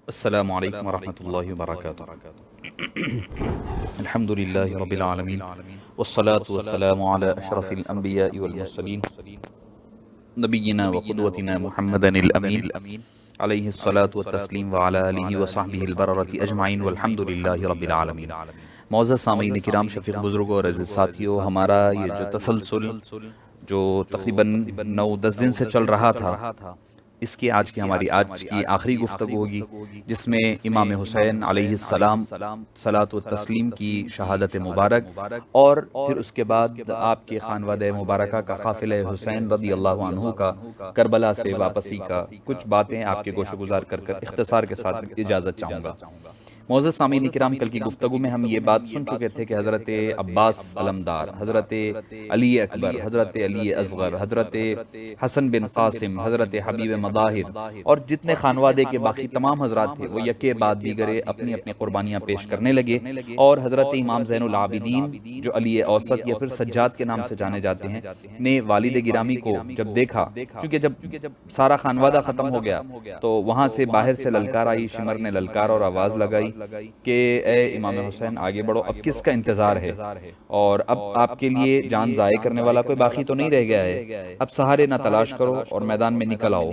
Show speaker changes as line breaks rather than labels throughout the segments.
السلام علیکم ورحمۃ اللہ وبرکاتہ۔ الحمد للہ رب العالمین والصلاة والسلام علی اشرف الانبیاء والمرسلین نبینا وقدوتنا محمد الامین علیہ الصلاة والتسلیم وعلی آلہ وصحبہ البررۃ اجمعین والحمد للہ رب العالمین۔ معزز سامعین کرام، شفیق بزرگوں اور عزیز ساتھیوں، ہمارا یہ جو تسلسل جو تقریباً 9-10 دن سے چل رہا تھا، اس کی آج کی آخری گفتگو ہوگی، جس میں امام حسین علیہ السلام صلاۃ و تسلیم کی شہادت مبارک اور پھر اس کے بعد آپ کے خانوادہ مبارکہ کا قافلہ حسین رضی اللہ عنہ کا کربلا سے واپسی کا کچھ باتیں آپ کے گوش گزار کر اختصار کے ساتھ اجازت چاہوں گا۔ معزز سامعین کرام، کل کی گفتگو میں ہم یہ بات سن چکے تھے کہ حضرت عباس علمدار، حضرت علی اکبر، حضرت علی اصغر، حضرت حسن بن قاسم، حضرت حبیب مظاہر اور جتنے خانوادے کے باقی تمام حضرات تھے، وہ یکے بعد دیگرے اپنی اپنی قربانیاں پیش کرنے لگے، اور حضرت امام زین العابدین جو علی اوسط یا پھر سجاد کے نام سے جانے جاتے ہیں نے والد گرامی کو جب دیکھا، کیونکہ جب سارا خانوادہ ختم ہو گیا تو وہاں سے باہر سے للکار آئی، شمر نے للکار اور آواز لگائی کہ اے امام حسین آگے بڑھو، اب کس کا انتظار ہے، اور اب آپ کے لیے جان ضائع کرنے والا کوئی باقی تو نہیں رہ گیا ہے، اب سہارے نہ تلاش کرو اور میدان میں نکل آؤ۔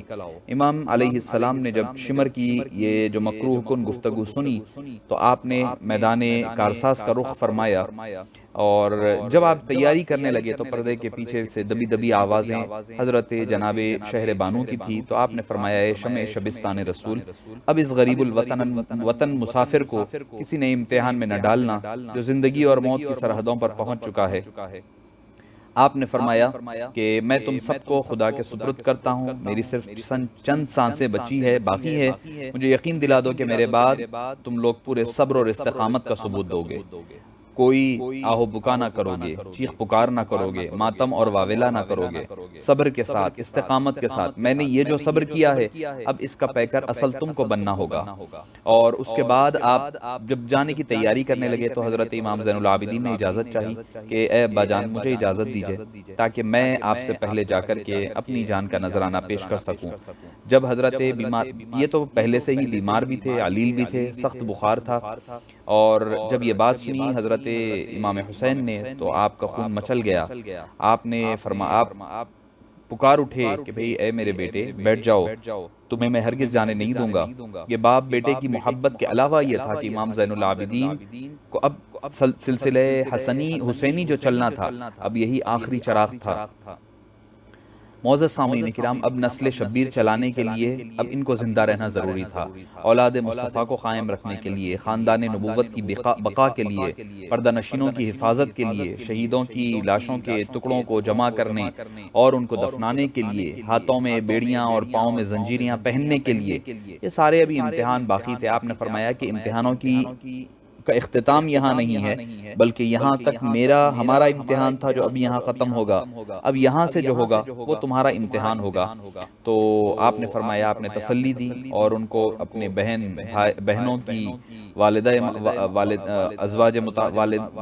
امام علیہ السلام نے جب شمر کی یہ جو مکروہ کن گفتگو سنی تو آپ نے میدان کارساز کا رخ فرمایا، اور جب آپ تیاری کرنے لگے تو پردے کے پیچھے سے دبی دبی آوازیں حضرت جناب شہر بانو کی تھی، تو آپ نے فرمایا اے شمع شبستان رسول، اب اس غریب وطن مسافر کو کسی نے امتحان میں نہ ڈالنا جو زندگی اور موت کی سرحدوں پر پہنچ چکا ہے۔ آپ نے فرمایا کہ میں تم سب کو خدا کے سپرد کرتا ہوں، میری صرف چند سانسیں بچی ہے، باقی ہے، مجھے یقین دلا دو کہ میرے بعد تم لوگ پورے صبر اور استقامت کا ثبوت دو گے، کوئی آہو بکا نہ کرو گے، چیخ پکار نہ کرو گے، ماتم اور واویلا نہ کرو گے، صبر کے ساتھ، استقامت کے ساتھ میں نے یہ جو صبر کیا ہے اب اس کا پیکر اصل تم کو بننا ہوگا۔ اور اس کے بعد آپ جب جانے کی تیاری کرنے لگے تو حضرت امام زین العابدین نے اجازت چاہی کہ اے ابا جان مجھے اجازت دیجئے تاکہ میں آپ سے پہلے جا کر کے اپنی جان کا نذرانہ پیش کر سکوں۔ جب حضرت بیمار، یہ تو پہلے سے ہی بیمار بھی تھے، علیل بھی تھے، سخت بخار تھا، اور جب یہ بات سنی حضرت امام حسین نے تو آپ کا خون مچل گیا۔ آپ نے آپ پکار اٹھے کہ بھئی اے میرے بیٹے بیٹھ جاؤ، تمہیں میں ہرگز جانے نہیں دوں گا۔ یہ باپ بیٹے کی محبت کے علاوہ یہ تھا کہ امام زین العابدین کو اب سلسلہ حسنی حسینی جو چلنا تھا اب یہی آخری چراغ تھا۔ معزز سامعین کرام، اب نسل شبیر چلانے کے لیے اب ان کو زندہ رہنا ضروری تھا، اولاد مصطفیٰ کو قائم رکھنے کے لیے، خاندان نبوت کی بقا کے لیے، پردہ نشینوں کی حفاظت کے لیے، شہیدوں کی لاشوں کے ٹکڑوں کو جمع کرنے اور ان کو دفنانے کے لیے، ہاتھوں میں بیڑیاں اور پاؤں میں زنجیریاں پہننے کے لیے، یہ سارے ابھی امتحان باقی تھے۔ آپ نے فرمایا کہ امتحانوں کا اختتام یہاں نہیں ہے، بلکہ یہاں تک ہمارا امتحان تھا جو اب یہاں ختم ہوگا، اب یہاں سے جو ہوگا وہ تمہارا امتحان ہوگا۔ تو آپ نے فرمایا، آپ نے تسلی دی اور ان کو اپنے بہنوں کی ازواج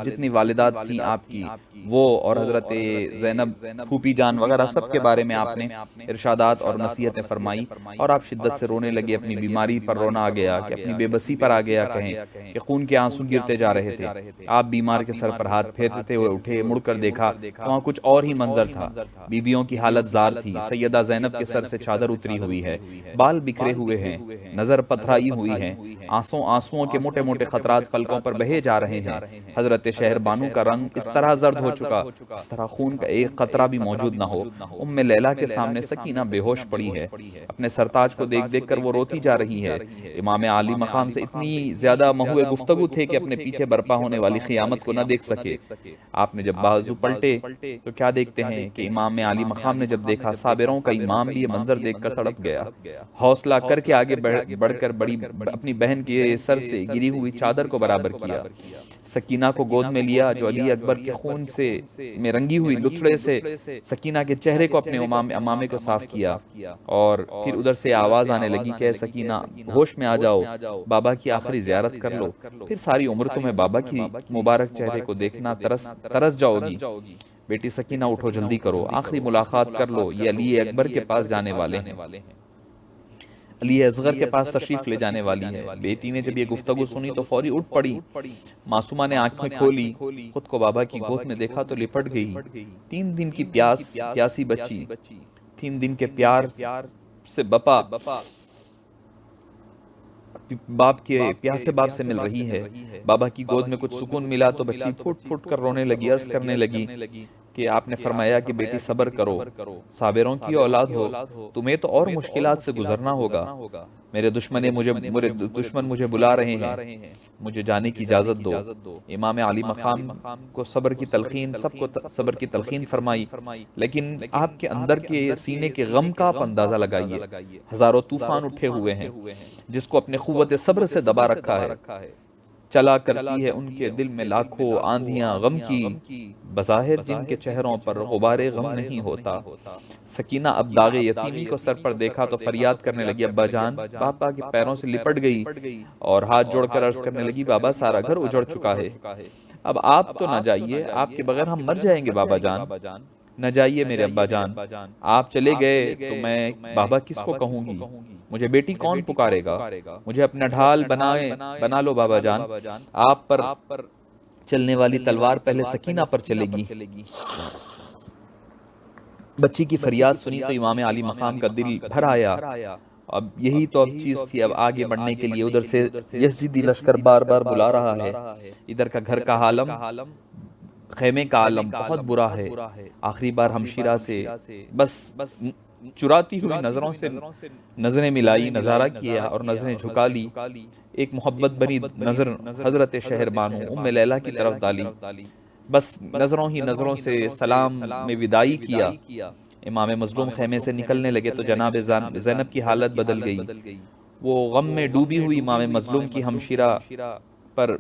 جتنی والدات تھیں آپ کی، وہ اور حضرت زینب پھوپھی جان وغیرہ سب کے بارے میں آپ نے ارشادات اور نصیحتیں فرمائی، اور آپ شدت سے رونے لگے، اپنی بیماری پر رونا آ گیا کہ اپنی بے بسی پر آ گیا کہیں کہ خون کے آنسو گرتے جا رہے تھے۔ آپ بیمار کے سر پر ہاتھ پھیرتے ہوئے اٹھے، مڑ کر دیکھا تو وہاں کچھ اور ہی منظر تھا۔ بیبیوں کی حالت زار تھی، سیدہ زینب کے سر سے چادر اتری ہوئی ہے، بال بکھرے ہوئے ہیں، نظر پتھرائی ہوئی ہے، آنسوؤں کے موٹے موٹے قطرات پلکوں پر بہے جا رہے ہیں۔ حضرت شہر بانو کا رنگ اس طرح زرد ہو چکا جس طرح خون کا ایک قطرہ بھی موجود نہ ہو۔ ام لیلہ کے سامنے سکینہ بے ہوش پڑی ہے، اپنے سرتاج کو دیکھ دیکھ کر وہ روتی جا رہی ہے۔ امام عالی مقام سے اتنی زیادہ محو گفتگو تھے کہ اپنے پیچھے برپا ہونے والی قیامت کو نہ دیکھ سکے۔ آپ نے جب بازو پلٹے تو کیا دیکھتے ہیں کہ امام عالی مقام نے جب دیکھا صابروں کا امام بھی یہ منظر دیکھ کر تڑپ گیا، حوصلہ کر کے آگے بڑھ کر اپنی بہن کے سر سے گری ہوئی چادر کو برابر کیا، سکینہ کو گود میں لیا جو علی اکبر کے خون میں رنگی ہوئی لتھڑے سے سکینہ کے چہرے کو اپنے امامے کو صاف کیا، اور پھر ادھر سے آواز آنے لگی کہ اے سکینہ ہوش میں آ جاؤ، بابا کی آخری زیارت کر لو، پھر ساری عمر تمہیں بابا کی مبارک چہرے کو دیکھنا ترس جاؤ گی۔ بیٹی سکینہ اٹھو، جلدی کرو، آخری ملاقات کر لو، یہ علی اکبر کے پاس جانے والے ہیں۔ علی اصغر کے پاس تشریف لے جانے والی ہے۔ بیٹی نے جب یہ گفتگو سنی تو فوری اٹھ پڑی، معصومہ نے آنکھیں کھولی، خود کو بابا کی گود میں دیکھا تو لپٹ گئی۔ 3 دن کی پیاسی بچی، 3 دن کے پیار سے بپا باپ کے پیاسے باپ سے مل رہی ہے۔ بابا کی گود میں کچھ سکون ملا تو بچی پھوٹ پھوٹ کر رونے لگی، عرض کرنے لگی کہ آپ نے فرمایا کہ بیٹی صبر کرو، صابروں کی اولاد ہو، تمہیں تو اور مشکلات سے گزرنا ہوگا۔ میرے دشمن مجھے بلا رہے ہیں، مجھے جانے کی اجازت دو۔ امام علی مقام کو صبر کی تلقین، سب کو صبر کی تلقین فرمائی، لیکن آپ کے اندر کے سینے کے غم کا آپ اندازہ لگائیے۔ ہزاروں طوفان اٹھے ہوئے ہیں، جس کو اپنے قوت صبر سے دبا رکھا ہے، چلا کرتی ہے ان کے دل میں لاکھوں آندھیاں غم کی، بظاہر جن کے چہروں پر غبار غم نہیں ہوتا۔ سکینہ اب داغ یتیمی کو سر پر دیکھا تو فریاد کرنے لگی، ابا جان۔ بابا کے پیروں سے لپٹ گئی اور ہاتھ جوڑ کر عرض کرنے لگی، بابا سارا گھر اجڑ چکا ہے، اب آپ تو نہ جائیے، آپ کے بغیر ہم مر جائیں گے بابا جان، نہ جائیے میرے ابا جان، آپ چلے گئے تو میں بابا کس کو کہوں گی، مجھے بیٹی کون پکارے گا، مجھے اپنا ڈھال بنا لو بابا جان۔ آپ پر چلنے والی تلوار پہلے سکینہ پر چلے گی۔ بچی کی فریاد سنی تو امام علی مقام کا دل بھر آیا، اب یہی تو اب چیز تھی، اب آگے بڑھنے کے لیے ادھر سے یزیدی لشکر بار بار بلا رہا ہے، ادھر کا گھر کا عالم، خیمے کا عالم بہت برا ہے۔ آخری بار ہمشیرہ سے بس چراتی ہوئی نظروں سے نظریں ملائی، نظارہ کیا اور نظریں جھکا لی، ایک محبت بری نظر حضرت شہر بانو ام لیلہ کی طرف ڈالی، بس نظروں ہی نظروں سے سلام میں وداعی کیا۔ امام مظلوم خیمے سے نکلنے لگے تو جناب زینب کی حالت بدل گئی، وہ غم میں ڈوبی ہوئی امام مظلوم کی ہمشیرہ پر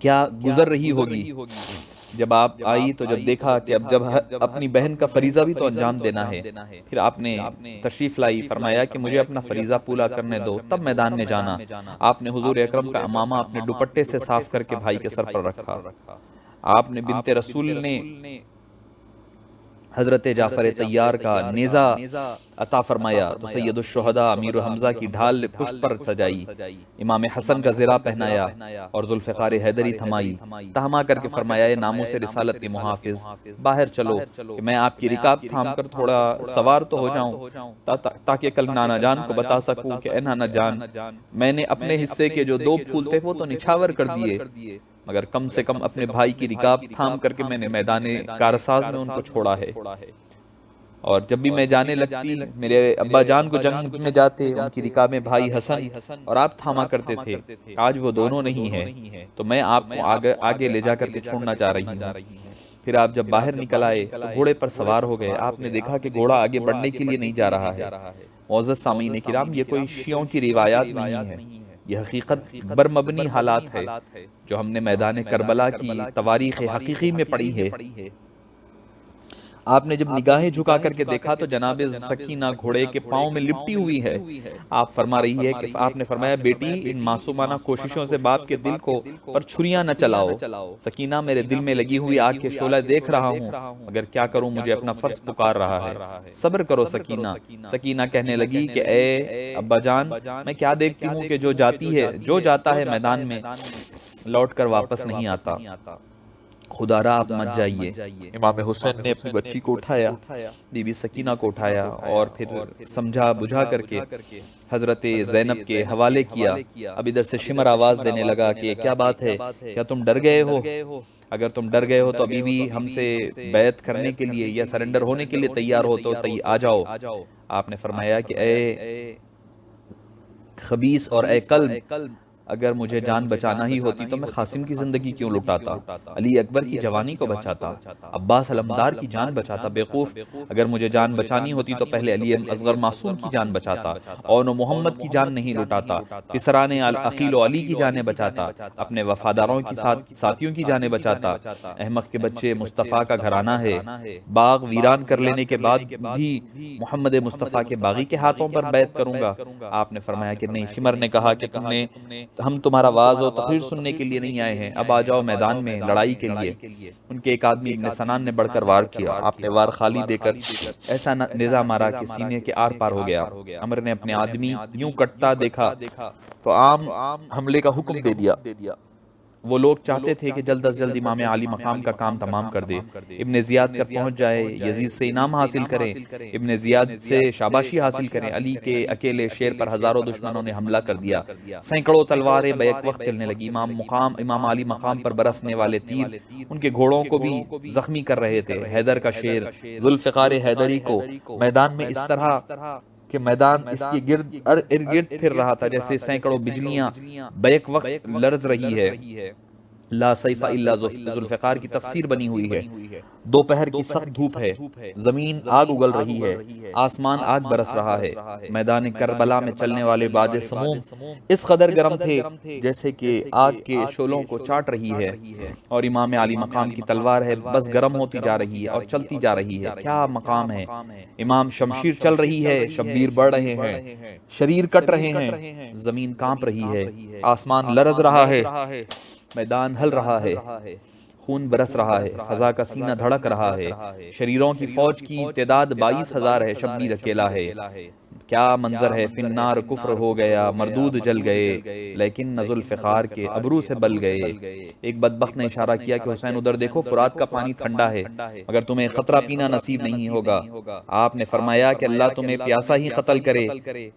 کیا گزر رہی ہوگی۔ جب آپ آئی تو جب دیکھا کہ اب جب اپنی بہن کا فریضہ بھی تو انجام دینا ہے، پھر آپ نے تشریف لائی، فرمایا کہ مجھے اپنا فریضہ پورا کرنے دو، تب میدان میں جانا۔ آپ نے حضور اکرم کا امامہ اپنے دوپٹے سے صاف کر کے بھائی کے سر پر رکھا۔ آپ نے بنت رسول نے حضرت جعفر طیار کا نیزہ عطا فرمایا تو سید الشہداء امیر حمزہ کی ڈھال پشت پر سجائی، امام حسن کا زرہ پہنایا اور ذوالفقار حیدری تھمائی، تہما کر کے فرمایا، اے ناموس رسالت کے محافظ، باہر چلو کہ میں آپ کی رکاب تھام کر تھوڑا سوار تو ہو جاؤں، تاکہ کل نانا جان کو بتا سکوں کہ اے نانا جان، میں نے اپنے حصے کے جو 2 پھول تھے وہ تو نچھاور کر دیے، مگر کم سے کم اپنے بھائی کی رکاب تھام کر کے میں نے میدان کارساز میں ان کو چھوڑا ہے، اور جب بھی میں جانے لگتی میرے ابا جان کو جنگ میں جاتے ان کی رکابیں بھائی حسن اور آپ تھاما کرتے تھے، آج وہ دونوں نہیں ہیں تو میں آپ کو آگے لے جا کر کے چھوڑنا چاہ رہی ہوں۔ پھر آپ جب باہر نکل آئے تو گھوڑے پر سوار ہو گئے، آپ نے دیکھا کہ گھوڑا آگے بڑھنے کے لیے نہیں جا رہا ہے۔ معزز سامعین کرام، یہ کوئی شیعوں کی روایات نہیں ہے، یہ حقیقت بر مبنی حالات ہے جو ہم نے میدان کربلا کی تواریخ حقیقی میں پڑھی ہے۔ آپ نے جب نگاہیں جھکا کر کے دیکھا تو جناب سکینہ گھوڑے کے پاؤں میں لپٹی ہوئی ہے، آپ فرما رہی ہے کہ آپ نے فرمایا، بیٹی ان معصومانہ کوششوں سے باپ کے دل کو پر چھریاں نہ چلاؤ۔ سکینہ، میرے دل میں لگی ہوئی آگ کے شعلہ دیکھ رہا ہوں، مگر کیا کروں، مجھے اپنا فرض پکار رہا ہے، صبر کرو سکینہ۔ سکینہ کہنے لگی کہ اے ابا جان، میں کیا دیکھتی ہوں کہ جو جاتا ہے میدان میں لوٹ کر واپس نہیں آتا، خدا را آپ مت جائیے۔ امام حسین نے اپنی بچی کو اٹھایا، بی بی سکینہ کو اٹھایا اور پھر سمجھا بجھا کر کے حضرت زینب کے حوالے کیا۔ اب ادھر سے شمر آواز دینے لگا کہ کیا بات ہے، کیا تم ڈر گئے ہو؟ اگر تم ڈر گئے ہو تو ابھی بھی ہم سے بیعت کرنے کے لیے یا سرنڈر ہونے کے لیے تیار ہو تو آ جاؤ۔ آپ نے فرمایا کہ اے خبیث اور اے قلب، اگر مجھے جان بچانا ہی ہوتی تو میں قاسم کی زندگی کیوں لٹاتا، علی اکبر کی جوانی کو بچاتا، عباس علمدار کی جان بچاتا، بیوقوف، اگر مجھے جان بچانی ہوتی تو پہلے علی اصغر معصوم کی جان بچاتا، اون و محمد کی جان نہیں لٹاتا، پسران عقیل و علی کی جانیں بچاتا، اپنے وفاداروں کی ساتھیوں کی جانیں بچاتا۔ احمق کے بچے، مصطفیٰ کا گھرانہ ہے، باغ ویران کر لینے کے بعد بھی محمد مصطفیٰ کے باغی کے ہاتھوں پر بیعت کروں گا۔ آپ نے فرمایا کہ نہیں۔ شمر نے کہا کہ تم نے ہم تمہارا واعظ و تقریر سننے کے لیے نہیں آئے ہیں، اب آ جاؤ میدان میں لڑائی کے لیے۔ ان کے ایک آدمی ابن سنان نے بڑھ کر وار کیا، آپ نے وار خالی دے کر ایسا نیزہ مارا کہ سینے کے آر پار ہو گیا۔ عمر نے اپنے آدمی یوں کٹتا دیکھا تو عام حملے کا حکم دے دیا۔ وہ لوگ چاہتے تھے کہ جلد از جلد امام علی مقام کا کام تمام کر دے، ابن زیاد تک پہنچ جائے، یزید سے انعام حاصل کریں، ابن زیاد سے شاباشی حاصل کریں۔ علی کے اکیلے شیر پر ہزاروں دشمنوں نے حملہ کر دیا، سینکڑوں تلواریں بیک وقت چلنے لگی۔ امام علی مقام پر برسنے والے تیر ان کے گھوڑوں کو بھی زخمی کر رہے تھے۔ حیدر کا شیر ذوالفقار حیدری کو میدان میں اس طرح کہ میدان اس کے ارد گرد پھر رہا تھا جیسے سینکڑوں بجلیاں بیک وقت لرز رہی ہے۔ لا سیف الا ذوالفقار کی تفسیر بنی ہوئی ہے۔ دوپہر کی سخت دھوپ ہے، زمین آگ اگل رہی ہے، آسمان آگ برس رہا ہے۔ میدان کربلا میں چلنے والے باد سموم اس قدر گرم تھے جیسے کہ آگ کے شعلوں کو چاٹ رہی ہے، اور امام علی مقام کی تلوار ہے بس گرم ہوتی جا رہی ہے اور چلتی جا رہی ہے۔ کیا مقام ہے! امام شمشیر چل رہی ہے، شبیر بڑھ رہے ہیں، شریر کٹ رہے ہیں، زمین کانپ رہی ہے، آسمان لرز رہا ہے، میدان ہل رہا ہے، خون برس رہا ہے، فضا کا سینہ دھڑک رہا ہے۔ شریروں کی فوج کی تعداد 22,000 ہے، شبیر اکیلا ہے۔ کیا منظر ہے! فی النار کفر ہو گیا، مردود جل گئے، لیکن ذوالفقار کے ابرو سے بل گئے۔ ایک بدبخت نے اشارہ کیا کہ حسین ادھر دیکھو، فرات کا پانی ٹھنڈا ہے مگر تمہیں خطرہ پینا نصیب نہیں ہوگا۔ آپ نے فرمایا کہ اللہ تمہیں پیاسا ہی قتل کرے۔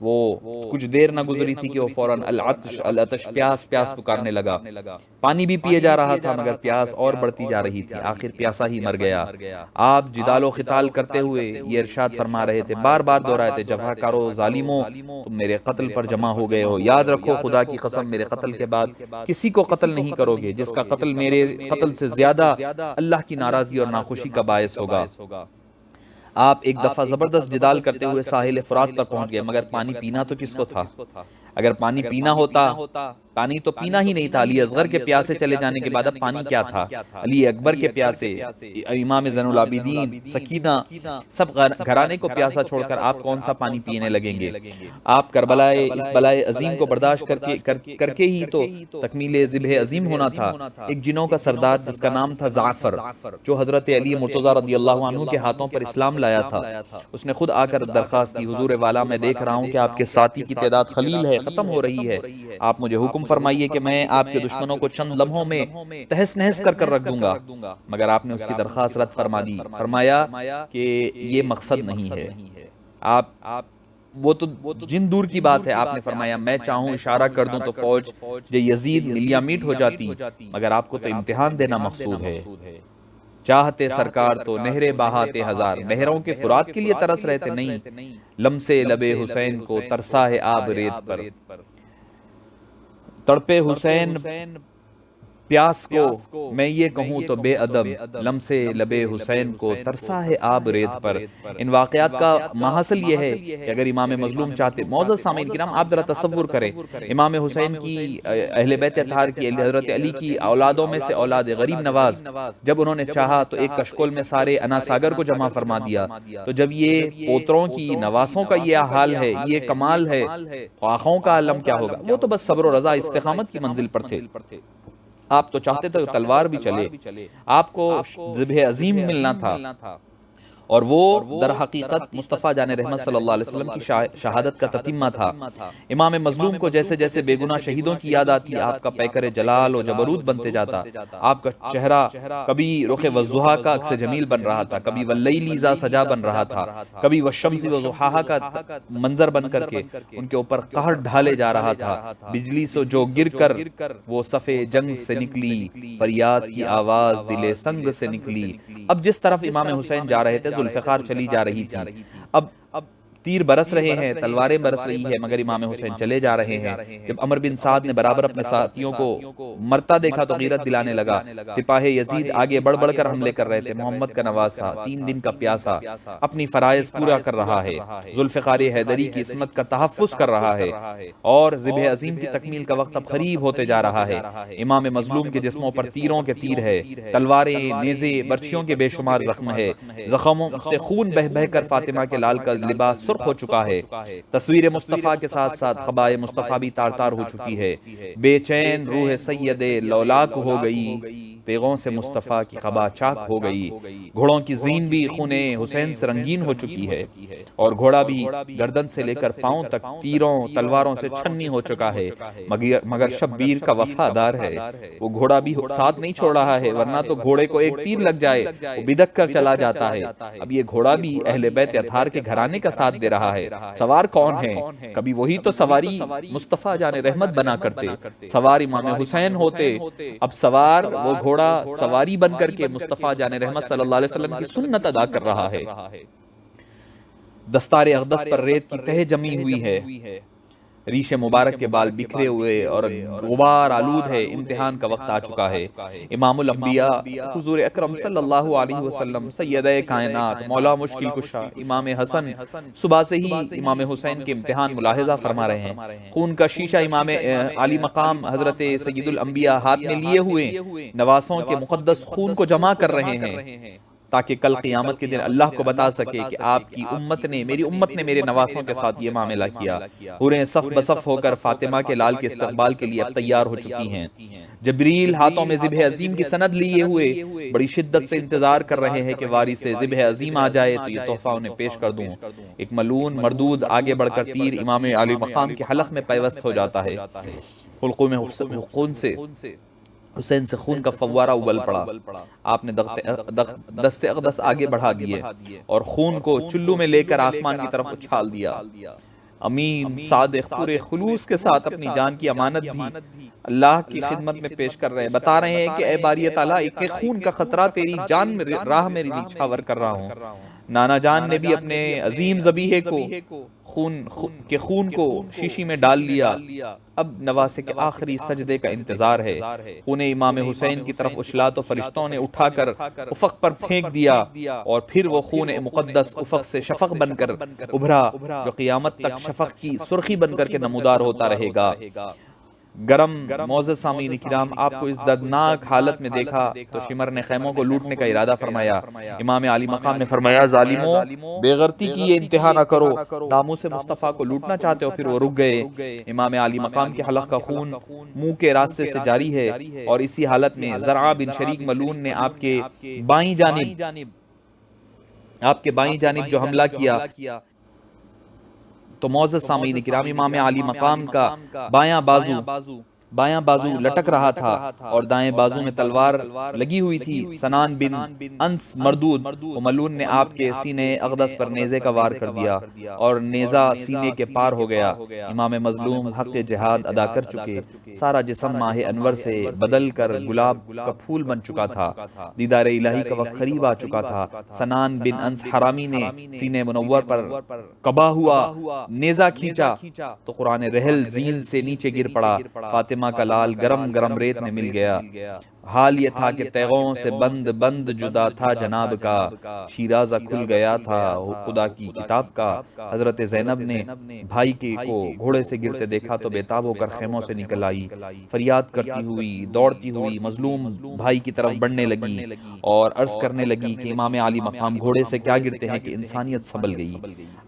وہ کچھ دیر نہ گزری تھی کہ وہ فوراً العطش پیاس پیاس پکارنے لگا۔ پانی بھی پیے جا رہا تھا مگر پیاس اور بڑھتی جا رہی تھی، آخر پیاسا ہی مر گیا۔ آپ جدال و خطال کرتے ہوئے یہ ارشاد فرما رہے تھے، بار بار دہرائے تھے، جفا کارو ظالموں، تم میرے قتل پر جمع ہو گئے ہو، یاد رکھو خدا کی قسم میرے قتل کے بعد کسی کو قتل نہیں کرو گے جس کا قتل میرے قتل سے زیادہ اللہ کی ناراضگی اور ناخوشی کا باعث ہوگا۔ آپ ایک دفعہ زبردست جدال کرتے ہوئے ساحل فرات پر پہنچ گئے، مگر پانی پینا تو کس کو تھا؟ اگر پانی پینا ہوتا، پانی تو پینا ہی نہیں تھا۔ علی اصغر کے پیاسے چلے جانے کے بعد اب پانی کیا تھا؟ علی اکبر کے پیاسے، امام زین العابدین، سکینہ، سب گھرانے کو پیاسا چھوڑ کر آپ کون سا پانی پینے لگیں گے؟ آپ کربلائے اس بلائے عظیم کو برداشت کر کے ہی تو تکمیل ذبح عظیم ہونا تھا۔ ایک جنوں کا سردار جس کا نام تھا جعفر، جو حضرت علی مرتضیٰ رضی اللہ عنہ کے ہاتھوں پر اسلام لایا تھا، اس نے خود آ کر درخواست کی، حضور والا میں دیکھ رہا ہوں کہ آپ کے ساتھی کی تعداد خلیل ہے، ختم ہو رہی ہے، آپ مجھے حکم فرمائیے کہ میں آپ کے دشمنوں کو چند لمحوں میں تہس نہس کر رکھ دوں گا۔ مگر آپ نے اس کی درخواست رد فرما دی، فرمایا کہ یہ مقصد نہیں ہے۔ آپ وہ تو جن دور کی بات ہے، آپ نے فرمایا میں چاہوں اشارہ کر دوں تو فوج جو یزید ملیا میٹ ہو جاتی، مگر آپ کو تو امتحان دینا مقصود ہے۔ چاہتے سرکار تو نہریں بہاتے ہزار، نہروں کے فرات کے لیے ترس رہے تھے، نہیں، لمسے لبے حسین کو ترسا ہے آب ریت پر۔ تڑپے حسین پیاس کو میں یہ کہوں تو بے ادب، لمسے لبے حسین کو ترسا ہے آب ریت پر۔ ان واقعات کا ماحصل یہ ہے کہ اگر امام مظلوم چاہتے، معزز سامعین کرام آپ ذرا تصور کریں، امام حسین کی، اہل بیت اطہار کی، حضرت علی کی اولادوں میں سے اولاد غریب نواز، جب انہوں نے چاہا تو ایک کشکول میں سارے انا ساگر کو جمع فرما دیا۔ تو جب یہ پوتروں کی، نواسوں کا یہ حال ہے، یہ کمال ہے، آنکھوں کا عالم کیا ہوگا؟ وہ تو بس صبر و رضا استقامت کی منزل پر تھے۔ آپ تو چاہتے تھے تلوار بھی چلے، آپ کو ذبح عظیم ملنا تھا، اور وہ در حقیقت مصطفیٰ جان رحمت صلی اللہ علیہ وسلم کی شہادت کا تتمہ تھا۔ امام مظلوم کو جیسے جیسے بے گناہ شہیدوں کی یاد آتی، آپ کا پیکر جلال و جبروت بنتے جاتا، آپ کا چہرہ کبھی رخ والضحیٰ کا عکس جمیل بن رہا تھا، کبھی واللیل اذا سجا بن رہا تھا، کبھی والشمس وضحاہا کا منظر بن کر کے ان کے اوپر قہر ڈھالے جا رہا تھا۔ بجلی سے جو گر کر وہ صف جنگ سے نکلی، فریاد کی آواز دل سنگ سے نکلی۔ اب جس طرف امام حسین جا رہے تھے ذوالفقار چلی جا رہی تھی، اب تیر برس رہے ہیں، تلواریں برس رہی ہیں، مگر امام حسین چلے جا رہے ہیں۔ جب عمر بن سعد نے برابر اپنے ساتھیوں کو مرتا دیکھا تو غیرت دلانے لگا۔ سپاہ یزید آگے بڑھ بڑھ کر حملے کر رہے تھے۔ محمد کا نواسا 3 دن کا پیاسا اپنی فرائض پورا کر رہا ہے، ذوالفقار حیدری کی عصمت کا تحفظ کر رہا ہے، اور ذبح عظیم کی تکمیل کا وقت اب قریب ہوتے جا رہا ہے۔ امام مظلوم کے جسموں پر تیروں کے تیر ہے، تلواریں، نیزے، برچھیوں کے بے شمار زخم ہے، زخموں سے خون بہہ بہہ کر فاطمہ کے لال کا لباس سرخ سرخ ہو چکا ہے، تصویر مصطفیٰ کے ساتھ ساتھ خبائے مصطفیٰ بھی تار تار ہو چکی ہے، بے چین روح سید لولاک ہو گئی، تیغوں سے مصطفیٰ کی خبا چاک ہو گئی، گھوڑوں کی زین بھی خون حسین سے رنگین ہو چکی ہے، اور گھوڑا بھی گردن سے لے کر پاؤں تک تیروں تلواروں سے چھنی ہو چکا ہے، مگر شبیر کا وفادار ہے، وہ گھوڑا بھی ساتھ نہیں چھوڑ رہا ہے، ورنہ تو گھوڑے کو ایک تیر لگ جائے وہ بدک کر چلا جاتا ہے، اب یہ گھوڑا بھی اہل بیت اطہار کے گھرانے کا ساتھ دے رہا ہے۔ سوار کون ہے؟ کبھی وہی تو سواری مصطفیٰ جان رحمت بنا کرتے، سوار امام حسین ہوتے، اب سوار وہ گھوڑا سواری بن کر کے مصطفیٰ جان رحمت صلی اللہ علیہ وسلم کی سنت ادا کر رہا ہے۔ دستار اقدس پر ریت کی تہ جمی ہوئی ہے، ریش مبارک کے بال بکھرے ہوئے اور غبار آلود ہے، امتحان کا وقت آ چکا ہے۔ امام الانبیاء حضور اکرم صلی اللہ علیہ وسلم، سیدہ کائنات، مولا مشکل کشا امام حسن صبح سے ہی امام حسین کے امتحان ملاحظہ فرما رہے ہیں۔ خون کا شیشہ امام علی مقام حضرت سید الانبیاء ہاتھ میں لیے ہوئے نواسوں کے مقدس خون کو جمع کر رہے ہیں، تاکہ کل قیامت کے دن اللہ کو بتا سکے کہ آپ کی امت نے، میری امت نے میرے نواسوں کے ساتھ یہ معاملہ کیا۔ حوریں صف بصف ہو کر فاطمہ کے لال کے استقبال کے لیے اب تیار ہو چکی ہیں۔ جبریل ہاتھوں میں ذبح عظیم کی سند لیے ہوئے بڑی شدت سے انتظار کر رہے ہیں کہ وارث سے ذبح عظیم آ جائے تو یہ تحفہ انہیں پیش کر دوں۔ ایک ملعون مردود آگے بڑھ کر تیر امام علی مقام کے حلق میں پیوست ہو جاتا ہے، حلقوں میں خون سے حسین سے خون کا فوارہ ابل پڑا، آپ نے دست اقدس آگے بڑھا دیے اور خون کو چلو میں لے کر آسمان کی طرف اچھال دیا۔ امین صادق پورے خلوص کے ساتھ اپنی جان کی امانت بھی اللہ کی خدمت میں پیش کر رہے ہیں، بتا رہے ہیں کہ اے باری تعالیٰ، ایک خون کا خطرہ تیری جان میں راہ میری نچھاور کر رہا ہوں۔ نانا جان نے بھی اپنے عظیم ذبیحے کو خون کو شیشی میں ڈال لیا، اب نواسے کے آخری سجدے کا انتظار ہے۔ خون امام حسین کی طرف اچھلا تو فرشتوں نے اٹھا کر افق پر پھینک دیا، اور پھر وہ خون مقدس افق سے شفق بن کر ابھرا، جو قیامت تک شفق کی سرخی بن کر کے نمودار ہوتا رہے گا۔ گرم معزز سامعین کرام، آپ کو اس دردناک حالت میں دیکھا تو شمر نے خیموں کو لوٹنے کا ارادہ فرمایا۔ امام علی مقام نے فرمایا، ظالموں، بے غیرتی کی یہ انتہا نہ کرو، ناموس مصطفیٰ کو لوٹنا چاہتے ہو؟ پھر وہ رک گئے۔ امام علی مقام کے حلق کا خون منہ کے راستے سے جاری ہے، اور اسی حالت میں زرعہ بن شریک ملعون نے آپ کے بائیں جانب جو حملہ کیا تو معزز سامعین کرام، امام علی مقام کا بایاں بازو لٹک رہا تھا اور دائیں بازو میں تلوار لگی ہوئی تھی۔ سنان بن انس مردود ملعون نے آپ کے سینے اقدس پر نیزے کا وار کر دیا اور نیزہ سینے کے پار ہو گیا۔ امام مظلوم حق جہاد ادا کر چکے، سارا جسم ماہ انور سے بدل کر گلاب کا پھول بن چکا تھا، دیدار الہی کا وقت قریب آ چکا تھا۔ سنان بن انس حرامی نے سینے منور پر کبا ہوا نیزہ کھینچا تو قرآن رحل زین سے نیچے گر پڑا، فاطمہ کا لال گرم ریت میں مل گیا۔ حال یہ تھا کہ تیغوں سے بند جدا تھا جناب کا، شیرازہ کھل گیا تھا خدا کی کتاب کا۔ حضرت زینب نے بھائی کو گھوڑے سے گرتے دیکھا تو بےتاب ہو کر خیموں سے نکل آئی، فریاد کرتی ہوئی دوڑتی ہوئی مظلوم بھائی کی طرف بڑھنے لگی اور عرض کرنے لگی کہ امام علی مقام گھوڑے سے کیا گرتے ہیں کہ انسانیت سنبھل گئی۔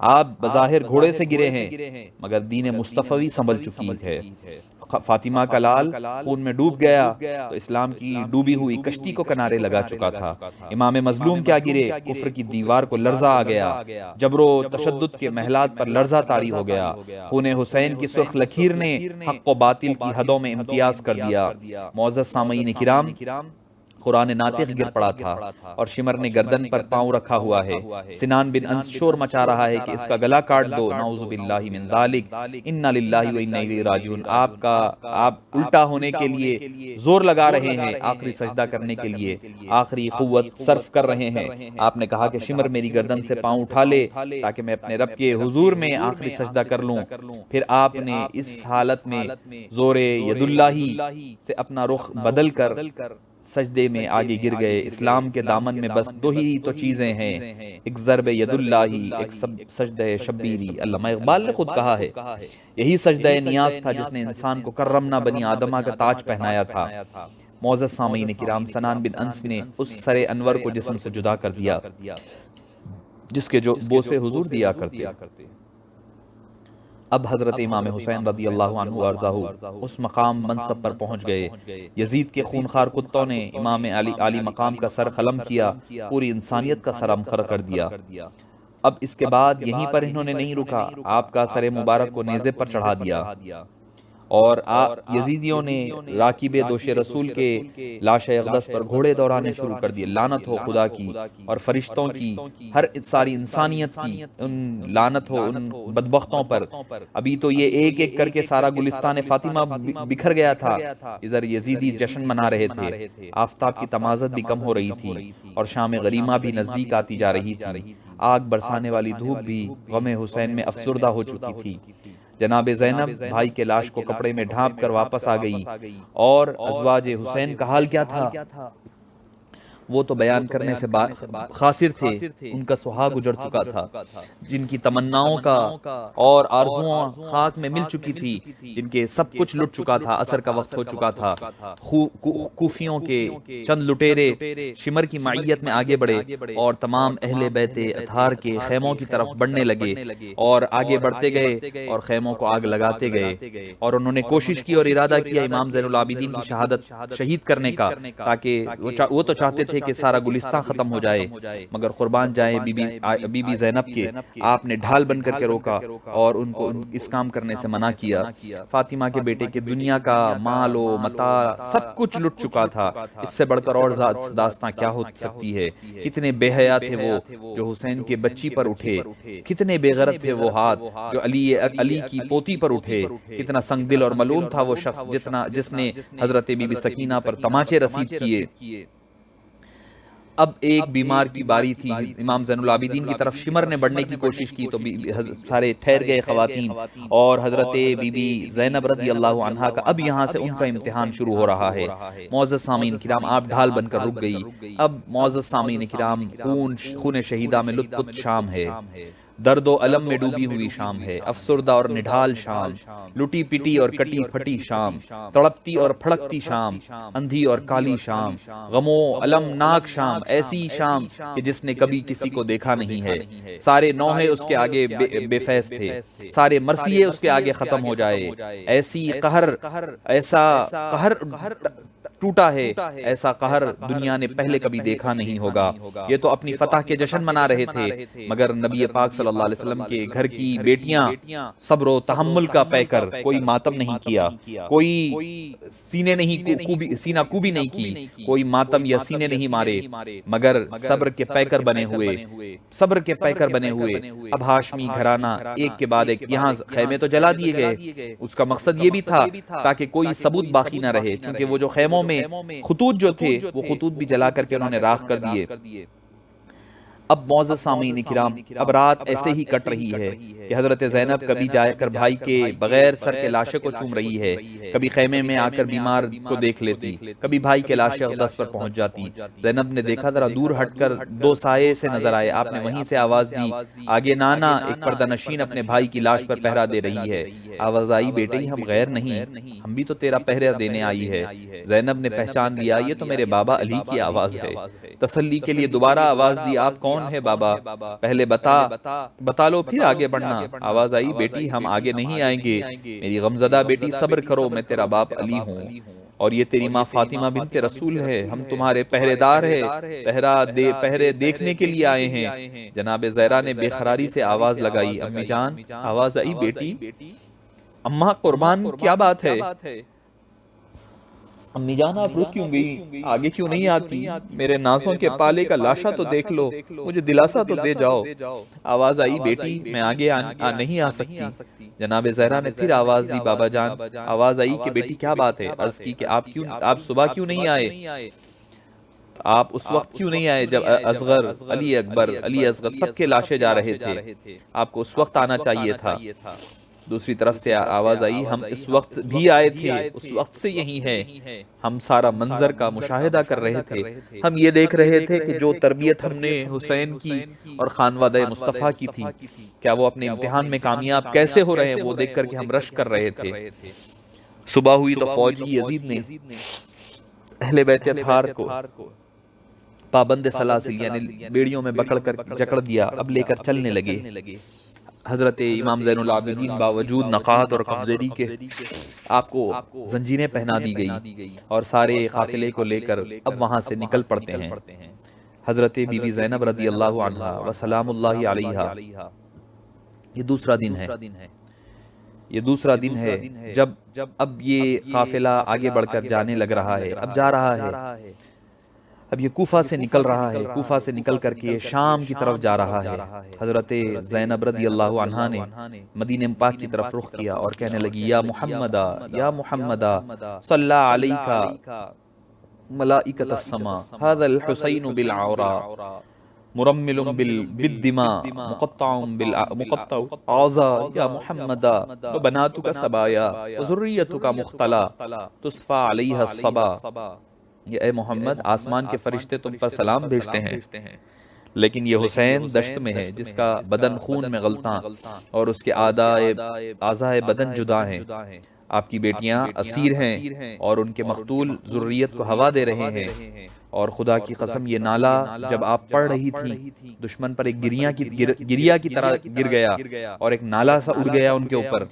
آپ بظاہر گھوڑے سے گرے ہیں مگر دین مصطفی سنبھل چکی ہے۔ فاطمہ کا لال خون میں ڈوب گیا تو اسلام کی ڈوبی ہوئی کشتی کو کنارے لگا چکا تھا۔ امام مظلوم کیا گرے، کفر کی دیوار کو لرزہ آ گیا، جبر و تشدد کے محلات پر لرزہ طاری ہو گیا۔ خون حسین کی سرخ لکیر نے حق و باطل کی حدوں میں امتیاز کر دیا۔ معزز سامعین کرام، قرآن ناطق گر پڑا تھا اور شمر نے گردن پر پاؤں رکھا ہوا ہے۔ سنان بن انس شور مچا رہا ہے کہ اس کا گلا کاٹ دو، نعوذ باللہ من ذالک، انا للہ و انا الیہ راجعون۔ آپ الٹا ہونے کے لیے زور لگا رہے ہیں، آخری سجدہ کرنے کے لیے آخری قوت صرف کر رہے ہیں۔ آپ نے کہا کہ شمر میری گردن سے پاؤں اٹھا لے تاکہ میں اپنے رب کے حضور میں آخری سجدہ کر لوں۔ پھر آپ نے اس حالت میں زور ید اللہ سے اپنا رخ بدل کر سجدے میں آگے گر گئے۔ اسلام کے دامن میں بس دو ہی تو چیزیں ہیں، ایک ضرب ید اللہ، ایک سجدہ شبیری۔ علامہ اقبال نے خود کہا ہے، یہی سجدہ نیاز تھا جس نے انسان کو کرمنا بنی آدمہ کا تاج پہنایا تھا۔ معزز سامعین کرام، سنان بن انس نے اس سر انور کو جسم سے جدا کر دیا جس کے جو بوسے حضور دیا کرتے۔ اب حضرت امام حسین رضی اللہ عنہ وارضاہ اس مقام منصب پر پہنچ گئے۔ یزید کے خونخوار کتوں نے امام علی مقام کا سر قلم کیا، پوری انسانیت کا سر امخر کر دیا۔ اب اس کے بعد یہیں پر انہوں نے نہیں رکا، آپ کا سر مبارک کو نیزے پر چڑھا دیا، اور یزیدیوں نے راکب دوش رسول کے لاش اقدس پر گھوڑے دوڑانے شروع کر دیے۔ لعنت ہو خدا کی اور فرشتوں کی، ہر ساری انسانیت کی لعنت ہو ان بدبختوں پر۔ ابھی تو یہ ایک ایک کر کے سارا گلستان فاطمہ بکھر گیا تھا، ادھر یزیدی جشن منا رہے تھے، آفتاب کی تمازت بھی کم ہو رہی تھی، اور شام غریمہ بھی نزدیک آتی جا رہی تھی۔ آگ برسانے والی دھوپ بھی غم حسین میں افسردہ ہو چکی تھی۔ جناب زینب بھائی کے لاش کو کپڑے میں ڈھانپ کر واپس آ گئی، اور ازواج حسین کا حال کیا تھا وہ تو بیان کرنے سے خاصر تھے۔ ان کا سہاگ اجڑ چکا تھا، جن کی تمناؤں کا اور آرزوؤں خاک میں مل چکی تھی، جن کے سب کچھ لٹ چکا تھا، عصر کا وقت ہو چکا تھا۔ کوفیوں کے چند لٹیرے شمر کی معیت میں آگے بڑھے، اور تمام اہل بیت اطہار کے خیموں کی طرف بڑھنے لگے، اور آگے بڑھتے گئے اور خیموں کو آگ لگاتے گئے، اور انہوں نے کوشش کی اور ارادہ کیا امام زین العابدین کی شہادت شہید کرنے کا، تاکہ وہ تو چاہتے تھے کہ سارا گلستان ختم ہو جائے، مگر قربان جائیں بی بی زینب کے، آپ نے ڈھال بن کر کے روکا اور ان کو اس کام کرنے سے منع کیا۔ فاطمہ کے بیٹے کے دنیا کا مال و متاع سب کچھ لٹ چکا تھا، اس سے بڑھ کر اور داستاں کیا ہو سکتی ہے؟ کتنے بے حیا تھے وہ جو حسین کے بچی پر اٹھے، کتنے بے غیرت تھے وہ ہاتھ جو علی کی پوتی پر اٹھے، کتنا سنگ دل اور ملون تھا وہ شخص جس نے حضرت بی بی سکینہ پر تماچے رسید کیے۔ اب ایک بیمار کی باری تھی، امام زین العابدین کی طرف شمر نے بڑھنے کی کوشش کی تو سارے ٹھہر گئے خواتین، اور حضرت بی بی زینب رضی اللہ عنہا کا اب یہاں سے ان کا امتحان شروع ہو رہا ہے۔ معزز سامعین کرام، آپ ڈھال بن کر رک گئی۔ اب معزز سامعین کرام، خون شہیدہ میں لطف شام ہے، درد و علم میں ڈوبی ہوئی شام ہے، افسردہ اور نڈھال شام، لٹی پٹی اور کٹی پھٹی شام، تڑپتی اور پھڑکتی شام، اندھی اور کالی شام، غم و علم ناک شام، ایسی شام کہ جس نے کبھی کسی کو دیکھا نہیں ہے۔ سارے نوحے اس کے آگے بے فیض تھے، سارے مرثیے اس کے آگے ختم ہو جائے۔ ایسا قہر ٹوٹا ہے، ایسا قہر دنیا نے پہلے کبھی دیکھا نہیں ہوگا۔ یہ تو اپنی فتح کے جشن منا رہے تھے، مگر نبی پاک صلی اللہ علیہ وسلم کے گھر کی بیٹیاں صبر و تحمل کا پے کر کوئی ماتم نہیں کیا، کوئی سینہ کوبی نہیں کی، کوئی ماتم یا سینے نہیں مارے، مگر صبر کے پیکر بنے ہوئے۔ اب ہاشمی گھرانہ ایک کے بعد ایک، یہاں خیمے تو جلا دیے گئے، اس کا مقصد یہ بھی تھا تاکہ کوئی ثبوت باقی نہ رہے، چونکہ وہ جو خیموں میں خطوط جو تھے وہ خطوط بھی جلا کر کے انہوں نے راکھ کر دیے۔ اب معزز سامعین کرام، اب رات ایسے ہی کٹ رہی ہے کہ حضرت زینب کبھی جا کر بھائی کے بغیر سر کے لاشے کو چوم رہی ہے، کبھی خیمے میں آ کر بیمار کو دیکھ لیتی، کبھی بھائی کے لاش اقدس پر پہنچ جاتی۔ زینب نے دیکھا ذرا دور ہٹ کر دو سائے سے نظر آئے، آپ نے وہیں سے آواز دی، آگے نانا ایک پردہ نشین اپنے بھائی کی لاش پر پہرا دے رہی ہے۔ آواز آئی، بیٹے ہم غیر نہیں، ہم بھی تو تیرا پہرا دینے آئی ہے۔ زینب نے پہچان لیا، یہ تو میرے بابا علی کی آواز ہے۔ تسلی کے لیے دوبارہ آواز دی، آپ کون ہے بابا؟ پہلے بتا لو پھر آگے بڑھنا۔ آواز آئی، بیٹی ہم آگے نہیں آئیں گے، میری غمزدہ بیٹی صبر کرو، میں تیرا باپ علی ہوں، اور یہ تیری ماں فاطمہ بنت رسول ہے، ہم تمہارے پہرے دار ہیں، پہرے دیکھنے کے لیے آئے ہیں۔ جناب زہرا نے بے قراری سے آواز لگائی، امی جان۔ آواز آئی، بیٹی اماں قربان کیا بات ہے؟ امی جان آپ رک کیوں گئی؟ آگے کیوں نہیں آتی؟ میرے نازوں کے پالے کا لاشا تو دیکھ لو، مجھے دلاسا تو دے جاؤ۔ آواز آئی، بیٹی میں آگے نہیں آ سکتی۔ جناب زہرا نے پھر آواز دی، بابا جان۔ آواز آئی کہ بیٹی کیا بات ہے؟ عرض کی کہ آپ صبح کیوں نہیں آئے؟ آپ اس وقت کیوں نہیں آئے جب اصغر، علی اکبر، علی اصغر سب کے لاشے جا رہے تھے؟ آپ کو اس وقت آنا چاہیے تھا۔ دوسری طرف سے آواز آئی، ہم اس وقت بھی آئے تھے، اس وقت سے یہی ہے، ہم سارا منظر کا مشاہدہ کر رہے تھے، ہم یہ دیکھ رہے تھے کہ جو تربیت ہم نے حسین کی اور خانوادہ مصطفیٰ کی تھی، کیا وہ اپنے امتحان میں کامیاب کیسے ہو رہے ہیں، وہ دیکھ کر کے ہم رشک کر رہے تھے۔ صبح ہوئی تو فوجی یزید نے اہل بیت اطہار کو پابند سلاسل یعنی بیڑیوں میں پکڑ کر جکڑ دیا، اب لے کر چلنے لگے۔ حضرت امام زین العابدین باوجود نقاہت اور کمزوری کے آپ کو زنجیریں پہنا دی گئی اور سارے قافلے کو لے کر اب وہاں سے نکل پڑتے ہیں۔ حضرت بی بی زینب رضی اللہ عنہا و سلام اللہ علیہا، یہ دوسرا دن ہے، یہ دوسرا دن ہے جب اب یہ قافلہ آگے بڑھ کر جانے لگ رہا ہے، اب جا رہا ہے، اب یہ کوفہ سے نکل رہا ہے، کوفہ سے نکل کر کے شام کی طرف جا رہا ہے۔ حضرت زینب رضی اللہ عنہا نے مدینہ پاک کی طرف رخ کیا اور کہنے لگی یا محمدہ یا محمدہ صلی علیکہ ملائکۃ السماء ھذا الحسین بالعوراء مرمل بالدماء مقطع اعضاء یا محمدہ وبناتک سبایا وذریتک مختلا تصفى علیہا الصبا، یہ اے محمد آسمان کے فرشتے تم پر سلام بھیجتے ہیں، لیکن یہ حسین دشت میں ہے جس کا بدن خون میں غلطاں اور اس کے اعضائے بدن جدا ہیں، آپ کی بیٹیاں اسیر ہیں اور ان کے مقتول ذریت کو ہوا دے رہے ہیں، اور خدا کی قسم یہ نالا جب آپ پڑھ رہی تھی دشمن پر ایک گریا کی طرح گر گیا اور ایک نالا سا اڑ گیا ان کے اوپر۔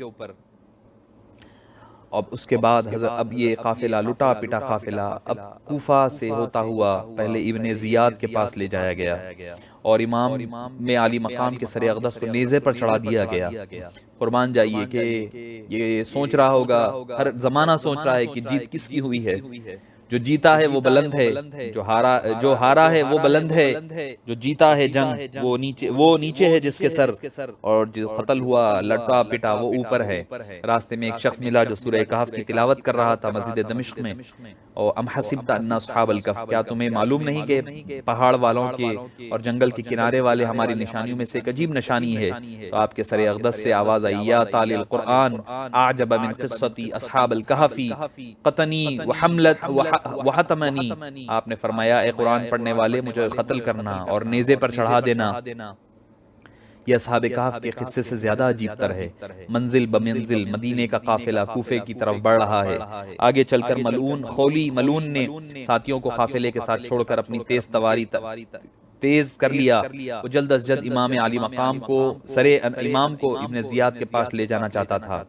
اب اس کے بعد اب یہ قافلہ لٹا پٹا قافلہ اب کوفہ سے ہوتا ہوا پہلے ابن زیاد کے پاس لے جایا گیا اور امام میں عالی مقام کے سر اقدس کو نیزے پر چڑھا دیا گیا۔ قربان جائیے کہ یہ سوچ رہا ہوگا، ہر زمانہ سوچ رہا ہے کہ جیت کس کی ہوئی ہے، جو جیتا ہے وہ بلند ہے، جو ہارا ہے وہ بلند ہے، جو جیتا ہے جنگ وہ نیچے ہے جس کے سر، اور جو قتل ہوا لٹا پٹا وہ اوپر ہے۔ راستے میں ایک شخص ملا جو سورہ کہف کی تلاوت کر رہا تھا مسجد دمشق میں، اور ام حسبت ان اصحاب الکہف، کیا تمہیں معلوم نہیں کہ پہاڑ والوں کے اور جنگل کے کنارے والے ہماری نشانیوں میں سے ایک عجیب نشانی ہے؟ تو آپ کے سر اقدس سے آواز آئی یا تالی القرآن اعجب من قصتی اصحاب الکہف قطنی وحملت وحتمنی، آپ نے فرمایا اے قرآن پڑھنے والے مجھے قتل کرنا اور نیزے پر چڑھا دینا، یہ اصحاب کہف کے قصے سے زیادہ عجیب تر ہے۔ منزل بمنزل مدینے کا قافلہ کوفے کی طرف بڑھ رہا ہے، آگے چل کر خولی ملعون نے ساتھیوں کو قافلے کے ساتھ چھوڑ کر اپنی تیز کر لیا، وہ جلد از جلد امام عالی مقام کو امام کو ابن زیاد کے پاس لے جانا چاہتا تھا۔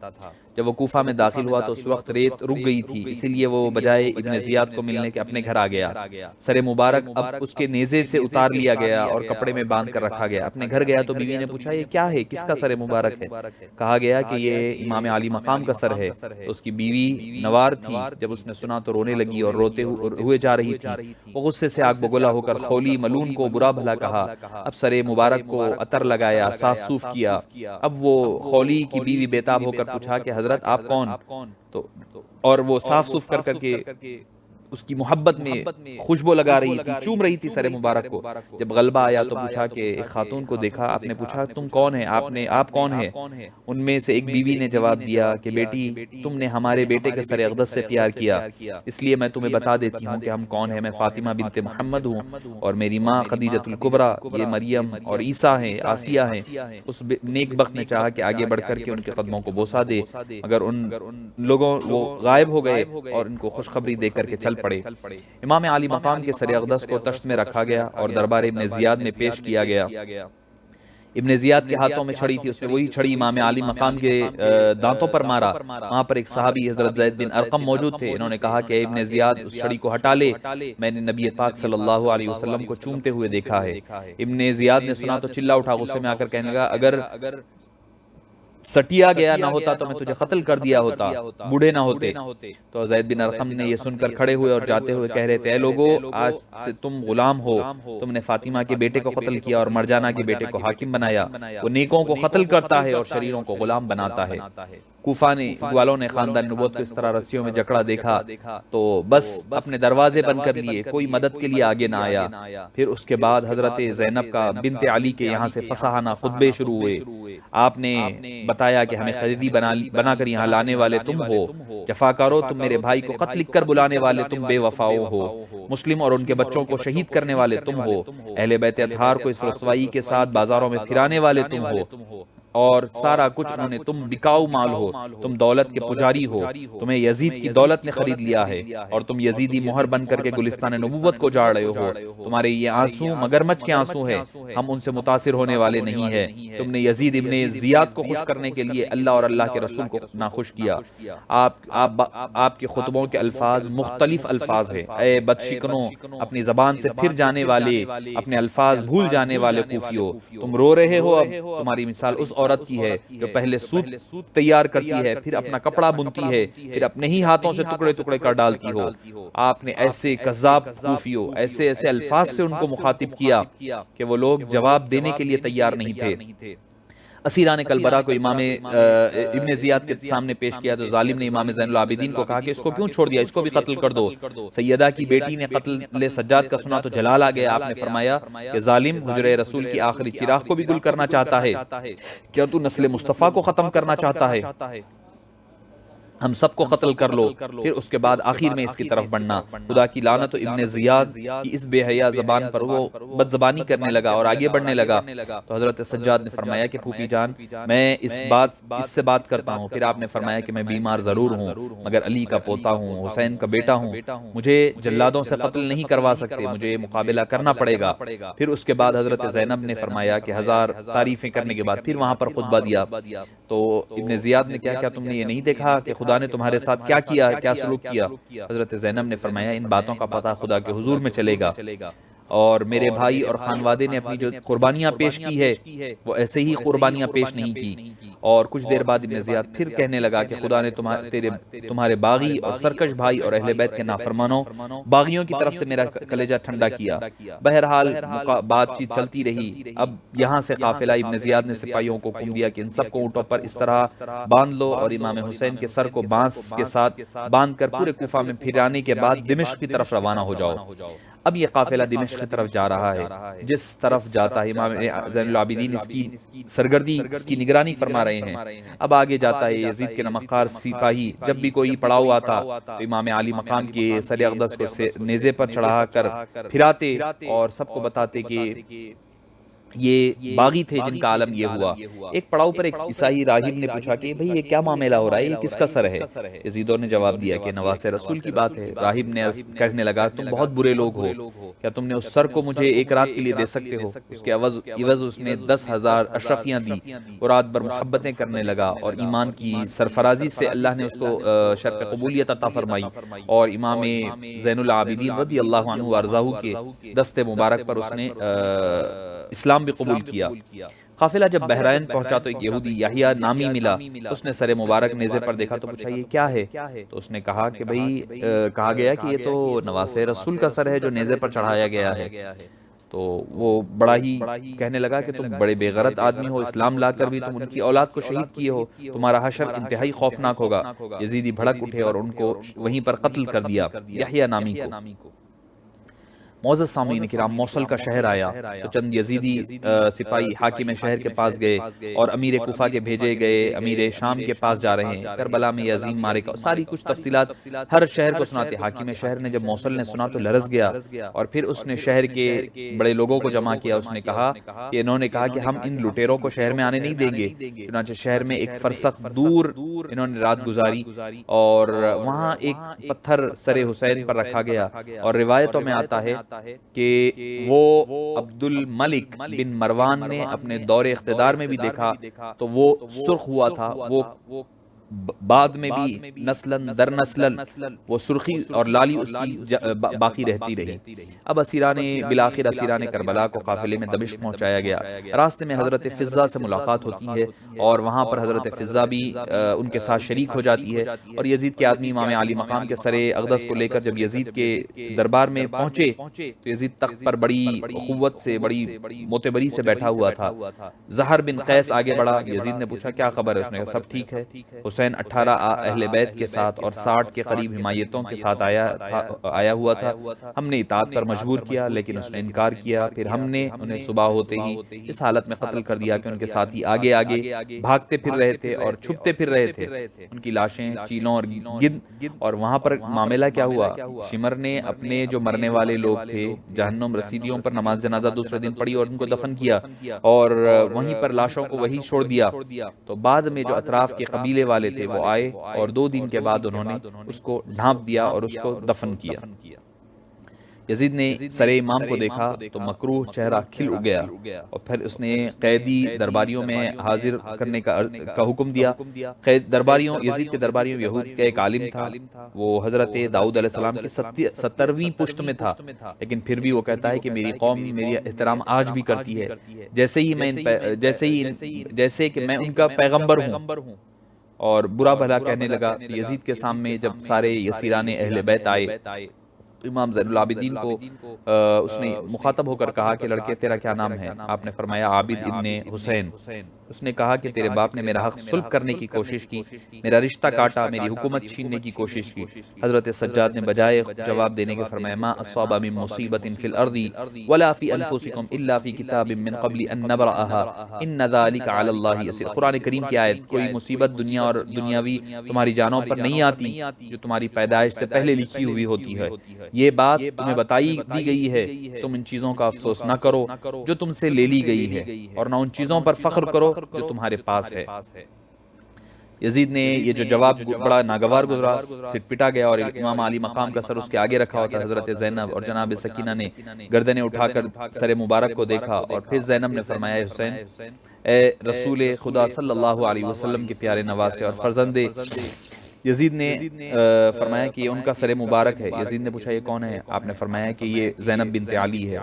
جب وہ کوفہ میں داخل ہوا تو اس وقت ریت رک گئی تھی، اسی لیے وہ بجائے ابن زیاد کو ملنے کے اپنے گھر آ گیا۔ سر مبارک اب اس کے نیزے سے اتار لیا گیا اور کپڑے میں باندھ کر رکھا گیا۔ اپنے گھر گیا تو بیوی نے پوچھا یہ کیا ہے، کس کا سر مبارک ہے؟ کہا گیا کہ یہ امام عالی مقام کا سر ہے۔ تو اس کی بیوی نوار تھی، جب اس نے سنا تو رونے لگی اور روتے ہوئے جا رہی تھی۔ وہ غصے سے آگ بگولا ہو کر خولی ملعون کو برا بھلا کہا، اب سر مبارک کو عطر لگایا، صاف صوف کیا۔ اب وہ خولی کی بیوی بیتاب ہو کر پوچھا کہ حضرت آپ کون؟ تو اور وہ صاف صوف کر کر کے اس کی محبت میں خوشبو لگا رہی تھی، چوم رہی تھی سر مبارک کو۔ جب غلبہ آیا تو پوچھا کہ ایک خاتون کو دیکھا، آپ نے پوچھا تم کون ہیں؟ آپ کون ہیں؟ ان میں سے ایک بیوی نے جواب دیا کہ بیٹی تم نے ہمارے بیٹے کے سر اقدس سے پیار کیا، اس لیے میں تمہیں بتا دیتی ہوں کہ ہم کون ہیں۔ میں فاطمہ بنت محمد ہوں اور میری ماں خدیجۃ الکبریٰ، یہ مریم اور عیسیٰ ہیں، آسیہ ہیں۔ اس نیک بخت نے چاہا کہ آگے بڑھ کر کے ان کے قدموں کو بوسہ دے، مگر ان لوگوں وہ غائب ہو گئے اور ان کو خوشخبری دے کر کے چل پڑے۔ امام عالی مقام کے سر اقدس کو تشت میں رکھا گیا اور دربار ابن زیاد میں پیش کیا گیا۔ ابن زیاد کے ہاتھوں میں چھڑی تھی، اس نے وہی چھڑی امام عالی مقام کے دانتوں پر مارا۔ وہاں پر ایک صحابی حضرت زید بن ارقم موجود تھے، انہوں نے کہا کہ ابن زیاد اس چھڑی کو ہٹا لے، میں نے نبی پاک صلی اللہ علیہ وسلم کو چومتے ہوئے دیکھا ہے۔ ابن زیاد نے سنا تو چلا اٹھا، غصے میں آ کر کہنے لگا اگر سٹیا گیا نہ ہوتا تو میں تجھے قتل کر دیا ہوتا، بوڑھے نہ ہوتے۔ تو زید بن ارقم نے یہ سن کر کھڑے ہوئے اور جاتے ہوئے کہہ رہے تھے اے لوگو آج سے تم غلام ہو، تم نے فاطمہ کے بیٹے کو قتل کیا اور مرجانہ کے بیٹے کو حاکم بنایا۔ وہ نیکوں کو قتل کرتا ہے اور شریروں کو غلام بناتا ہے۔ کوفہ والوں نے خاندان نبوت کو اس طرح رسیوں میں جکڑا دیکھا تو بس اپنے دروازے بند کر لیے، کوئی مدد کے لیے آگے نہ آیا۔ پھر اس کے بعد حضرت زینب کا بنت علی کے یہاں سے فصاحانہ خطبے شروع ہوئے۔ آپ نے بتایا کہ ہمیں قیدی بنا کر یہاں لانے والے تم ہو، جفاکارو تم میرے بھائی کو قتل لکھ کر بلانے والے تم بے وفاؤ ہو، مسلم اور ان کے بچوں کو شہید کرنے والے تم ہو، اہل بیت اطہار کو اس رسوائی کے ساتھ بازاروں میں پھرانے والے تم ہو۔ اور سارا کچھ انہوں نے، تم بکاؤ مال ہو، تم دولت کے پجاری ہو، تمہیں یزید کی دولت نے خرید لیا ہے، اور تم یزیدی مہر بن کر کے گلستان نبوت کو جاڑ رہے ہو، تمہارے یہ آنسو مگرمچھ کے آنسو ہیں، ہم ان سے متاثر ہونے والے نہیں ہیں، تم نے یزید ابن زیاد کو خوش کرنے کے لیے اللہ اور اللہ کے رسول کو ناخوش کیا۔ آپ کے خطبوں کے الفاظ مختلف الفاظ ہیں، اے بدشکنوں، اپنی زبان سے پھر جانے والے، اپنے الفاظ بھول جانے والے کوفیو، تم رو رہے ہو، اب تمہاری مثال اس عورت کی ہے جو پہلے سوت تیار کرتی ہے، پھر اپنا کپڑا بنتی ہے، پھر اپنے ہی ہاتھوں سے ٹکڑے ٹکڑے کر ڈالتی ہو۔ آپ نے ایسے کذاب کوفیوں، ایسے الفاظ سے ان کو مخاطب کیا کہ وہ لوگ جواب دینے کے لیے تیار نہیں تھے۔ اسیران کلبرا کو امام ابن زیاد کے سامنے پیش کیا تو ظالم نے امام زین العابدین کو کہا کہ اس کو کیوں چھوڑ دیا، اس کو بھی قتل کر دو۔ سیدہ کی بیٹی نے قتل سجاد کا سنا تو جلال آ گیا، آپ نے فرمایا کہ ظالم حجرہ رسول کی آخری چراغ کو بھی گل کرنا چاہتا ہے، کیا تو نسل مصطفیٰ کو ختم کرنا چاہتا ہے؟ ہم سب کو قتل کر لو، پھر اس کے بعد آخر میں اس کی طرف بڑھنا۔ خدا کی لعنت، ابن زیاد کی اس بے حیا زبان پر وہ بد زبانی کرنے لگا اور آگے بڑھنے لگا تو حضرت سجاد نے فرمایا کہ پھوپھی جان، میں اس سے بات کرتا ہوں۔ پھر آپ نے فرمایا کہ میں بیمار ضرور ہوں مگر علی کا پوتا ہوں، حسین کا بیٹا ہوں، مجھے جلادوں سے قتل نہیں کروا سکتے، مجھے مقابلہ کرنا پڑے گا۔ پھر اس کے بعد حضرت زینب نے فرمایا کہ 1000 تعریفیں کرنے کے بعد پھر وہاں پر خطبہ دیا تو ابن زیاد نے کیا تم نے یہ نہیں دیکھا کہ خدا نے تمہارے ساتھ کیا کیا، کیا سلوک کیا؟ حضرت زینب نے فرمایا ان باتوں کا پتہ خدا کے حضور میں چلے گا، اور میرے بھائی اور خانوادے نے اپنی جو قربانیاں پیش کی ہے وہ ایسے ہی قربانیاں پیش نہیں کی۔ اور کچھ دیر بعد ابن زیاد پھر کہنے لگا کہ خدا نے تمہارے باغی اور سرکش بھائی اور اہل بیت کے نافرمانوں باغیوں کی طرف سے میرا کلیجہ ٹھنڈا کیا۔ بہرحال بات چیت چلتی رہی۔ اب یہاں سے قافلہ ابن زیاد نے سپاہیوں کو حکم دیا کہ ان سب کو اونٹوں پر اس طرح باندھ لو اور امام حسین کے سر کو بانس کے ساتھ باندھ کر پورے کوفہ میں پھرانے کے بعد دمشق کی طرف روانہ ہو جاؤ۔ اب یہ قافلہ دمشق کی طرف جا رہا ہے، جس طرف جاتا ہے امام زین العابدین اس کی سرگردی، اس کی نگرانی فرما رہے ہیں۔ اب آگے جاتا ہے یزید کے نمکار سپاہی، جب بھی کوئی پڑاؤ آتا تو امام عالی مقام کے سر اقدس کو نیزے پر چڑھا کر پھراتے اور سب کو بتاتے کہ یہ باغی تھے جن کا عالم یہ ہوا۔ ایک پڑاؤ پر ایک عیسائی راہب نے پوچھا کہ بھئی یہ کیا معاملہ ہو رہا ہے، یہ کس کا سر ہے؟ یزیدوں نے جواب دیا کہ نواس رسول کی بات ہے۔ راہب نے کہنے لگا تم بہت برے لوگ ہو، کیا تم نے اس سر کو مجھے ایک رات کے لیے دے سکتے ہو؟ اس کے عوض اس نے 10,000 اشرفیاں دی۔ وہ رات بھر محبتیں کرنے لگا اور ایمان کی سرفرازی سے اللہ نے اس کو شرف قبولیت عطا فرمائی، اور امام زین العابدین رضی اللہ عنہ وارضاہ کے دست مبارک پر اس نے اسلام بھی قبول کیا۔ قافلہ جب بحرین پہنچا تو ایک یہودی یحییٰ نامی ملا، اس نے سر مبارک نیزے پر دیکھا تو پوچھا یہ کیا ہے؟ تو اس نے کہا کہ بھئی کہا گیا کہ یہ تو نواس رسول کا سر ہے جو نیزے پر چڑھایا گیا ہے۔ تو وہ بڑا ہی کہنے لگا کہ تم بڑے بے غیرت آدمی ہو، اسلام لا کر بھی تم ان کی اولاد کو شہید کیے ہو، تمہارا حشر انتہائی خوفناک ہوگا۔ یزیدی بھڑک اٹھے اور ان کو وہیں پر قتل کر دیا، یحییٰ نامی کو۔ معزز سامعین کرام، موصل کا شہر آیا تو چند یزیدی سپاہی حاکم شہر کے پاس گئے اور امیر کوفہ کے بھیجے گئے امیر شام کے پاس جا رہے ہیں، کربلا میں یہ عظیم معرکہ، ساری کچھ تفصیلات ہر شہر کو سناتے۔ حاکم شہر نے جب موصل نے سنا تو لرز گیا اور پھر اس نے شہر کے بڑے لوگوں کو جمع کیا۔ اس نے کہا کہ انہوں نے کہا کہ ہم ان لٹیروں کو شہر میں آنے نہیں دیں گے۔ چنانچہ شہر میں ایک فرسخ دور انہوں نے رات گزاری اور وہاں ایک پتھر سر حسین پر رکھا گیا، اور روایتوں میں آتا ہے کہ وہ عبد الملک بن مروان نے اپنے دور اقتدار میں بھی دیکھا تو وہ سرخ ہوا تھا، وہ بعد میں بھی نسلن در نسلن وہ سرخی اور لالی اس کی باقی رہتی رہی۔ اب بالآخر اسیران کربلا کو قافلے میں دمشق پہنچایا گیا۔ راستے میں حضرت فضہ سے ملاقات ہوتی ہے اور وہاں پر حضرت فضہ بھی ان کے ساتھ شریک ہو جاتی ہے، اور یزید کے آدمی امام علی مقام کے سر اقدس کو لے کر جب یزید کے دربار میں پہنچے تو یزید تخت پر بڑی قوت سے، بڑی معتبری سے بیٹھا ہوا تھا۔ زہر بن قیس آگے بڑھا، یزید نے پوچھا کیا خبر ہے؟ اس نے کہا سب ٹھیک ہے، حسین 18 اہل بیت کے ساتھ اور 60 کے قریب حمایتوں کے ساتھ آیا ہوا تھا. ہم نے اطاعت پر مجبور کیا لیکن اس نے انکار کیا. پھر ہم نے انہیں صبح ہوتے ہی اس حالت میں قتل کر دیا کہ ان کے ساتھی آگے آگے بھاگتے پھر رہے تھے اور چھپتے پھر رہے تھے. ان کی لاشیں چیلوں اور گدھ. اور وہاں پر معاملہ کیا ہوا؟ شمر نے اپنے جو مرنے والے لوگ تھے جہنم رسیدیوں پر نماز جنازہ دوسرے دن پڑھی اور ان کو دفن کیا اور وہیں پر لاشوں کو وہی چھوڑ دیا. تو بعد میں جو اطراف کے قبیلے والے تھے وہ آئے اور 2 دن کے بعد انہوں نے اس کو ڈھانپ دیا اور اس کو دفن کیا. یزید نے سر امام کو دیکھا تو مکروہ چہرہ کھل گیا اور پھر اس نے قیدی درباریوں میں حاضر کرنے کا حکم دیا. یزید کے درباریوں یہود کا ایک عالم تھا. وہ حضرت داؤد علیہ السلام کی 70ویں پشت میں تھا لیکن پھر بھی وہ کہتا ہے کہ میری قوم میری احترام آج بھی کرتی ہے جیسے کہ میں ان کا پیغمبر ہوں. اور برا بھلا کہنے لگا. یزید کے سامنے جب سارے یسیران اہل بیت آئے امام زین العابدین کو اس نے مخاطب ہو کر کہا کہ لڑکے تیرا کیا نام ہے؟ آپ نے فرمایا عابد ابن حسین. اس نے کہا کہ تیرے باپ نے میرا حق سلب کرنے کی کوشش کی, میرا رشتہ کاٹا, میری حکومت چھیننے کی کوشش کی. حضرت سجاد نے بجائے جواب دینے کے فرمایا ما اصاب من مصیبت فی الارض ولا فی انفسکم الا فی کتاب من قبل ان نبرأها ان ذلک علی اللہ یسیر. قرآن کریم کی آیت. کوئی مصیبت دنیا اور دنیاوی تمہاری جانوں پر نہیں آتی جو تمہاری پیدائش سے پہلے لکھی ہوئی ہوتی ہے. یہ بات تمہیں بتائی دی گئی ہے, تم ان چیزوں کا افسوس نہ کرو جو تم سے لے لی گئی ہے اور نہ ان چیزوں پر فخر کرو جو تمہارے پاس ہے. یزید نے یہ جو جواب بڑا ناگوار گزرا, سر پٹا گیا اور امام علی مقام کا سر اس کے آگے رکھا ہوتا. حضرت زینب اور جناب سکینہ نے گردنیں اٹھا کر سر مبارک کو دیکھا اور پھر زینب نے فرمایا حسین اے رسول خدا صلی اللہ علیہ وسلم کے پیارے نواسے اور فرزندے. یزید نے فرمایا کہ یہ ان کا سر مبارک ہے. یزید نے پوچھا یہ کون ہے؟ آپ نے فرمایا کہ یہ زینب بنت علی ہے.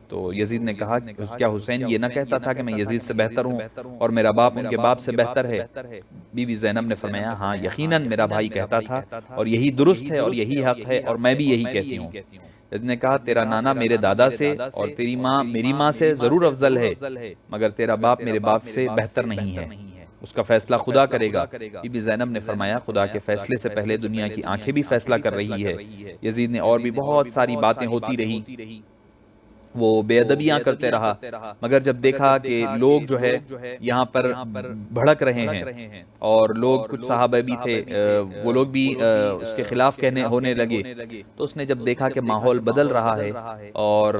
تو یزید نے کہا کیا حسین یہ نہ کہتا تھا کہ میں یزید سے بہتر ہوں اور میرا باپ ان کے باپ سے بہتر ہے؟ بی بی زینب نے فرمایا ہاں یقیناً میرا بھائی کہتا تھا اور یہی درست ہے اور یہی حق ہے اور میں بھی یہی کہتی ہوں. یزید نے کہا تیرا نانا میرے دادا سے اور تیری ماں میری ماں سے ضرور افضل ہے مگر تیرا باپ میرے باپ سے بہتر نہیں ہے, اس کا فیصلہ خدا کرے گا. بی بی زینب نے فرمایا خدا کے فیصلے سے پہلے دنیا کی آنکھیں بھی فیصلہ کر رہی ہے. یزید نے اور بھی بہت ساری باتیں ہوتی رہی, وہ بے ادبیاں کرتے رہا مگر جب دیکھا کہ لوگ جو ہے یہاں پر بھڑک رہے ہیں اور لوگ کچھ صحابہ بھی تھے وہ لوگ بھی اس کے خلاف ہونے لگے تو اس نے جب دیکھا کہ ماحول بدل رہا ہے اور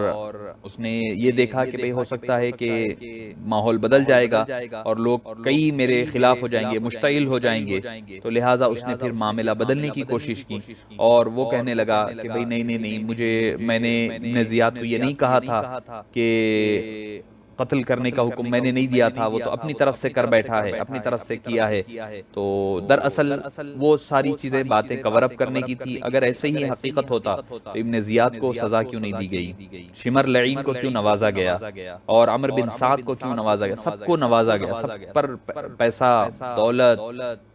اس نے یہ دیکھا کہ بھئی ہو سکتا ہے کہ ماحول بدل جائے گا اور لوگ کئی میرے خلاف ہو جائیں گے, مشتعل ہو جائیں گے, تو لہٰذا اس نے پھر معاملہ بدلنے کی کوشش کی اور وہ کہنے لگا کہ بھئی نہیں میں نے ابن زیاد کو یہ نہیں کہا تھا کہ قتل کرنے کا حکم میں نے نہیں دیا تھا, وہ تو اپنی طرف سے کر بیٹھا ہے, اپنی طرف سے کیا ہے. تو دراصل وہ ساری چیزیں باتیں کور اپ کرنے کی تھی. اگر ایسے ہی حقیقت ہوتا تو ابن زیاد کو سزا کیوں نہیں دی گئی, شمر لعین کو کیوں نوازا گیا اور عمر بن سعد کو کیوں نوازا گیا؟ سب کو نوازا گیا, سب پر پیسہ دولت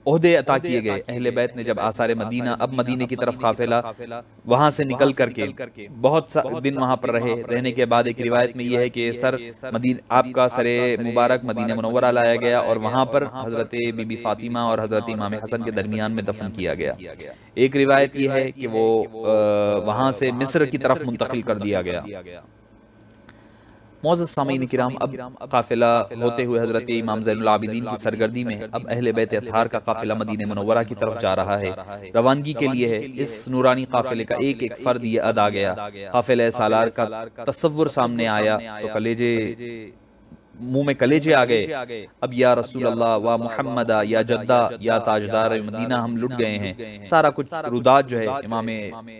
عہدے عطا کیے گئے. اہل بیت نے جب آثار مدینہ اب مدینے کی طرف قافلہ وہاں سے نکل کر کے بہت دن وہاں پر رہنے کے بعد ایک روایت میں یہ ہے کہ آپ کا سر مبارک مدینہ منورہ لایا گیا اور وہاں پر حضرت بی بی فاطمہ اور حضرت امام حسن کے درمیان میں دفن کیا گیا. ایک روایت یہ ہے کہ وہ وہاں سے مصر کی طرف منتقل کر دیا گیا. معزز سامعین کرام, اب قافلہ ہوتے ہوئے حضرت امام زین العابدین کی سرگردی میں اب اہل بیت اطہار کا قافلہ مدینہ منورہ کی طرف جا رہا ہے, روانگی کے لیے ہے. اس نورانی قافلے کا ایک ایک فرد یہ ادا گیا. قافلہ سالار کا تصور سامنے آیا تو کلیجے منہ میں کلیجے آ گئے. اب یا رسول اللہ و محمد یا جدہ یا تاجدار مدینہ ہم لٹ گئے ہیں. سارا کچھ رودات جو ہے امام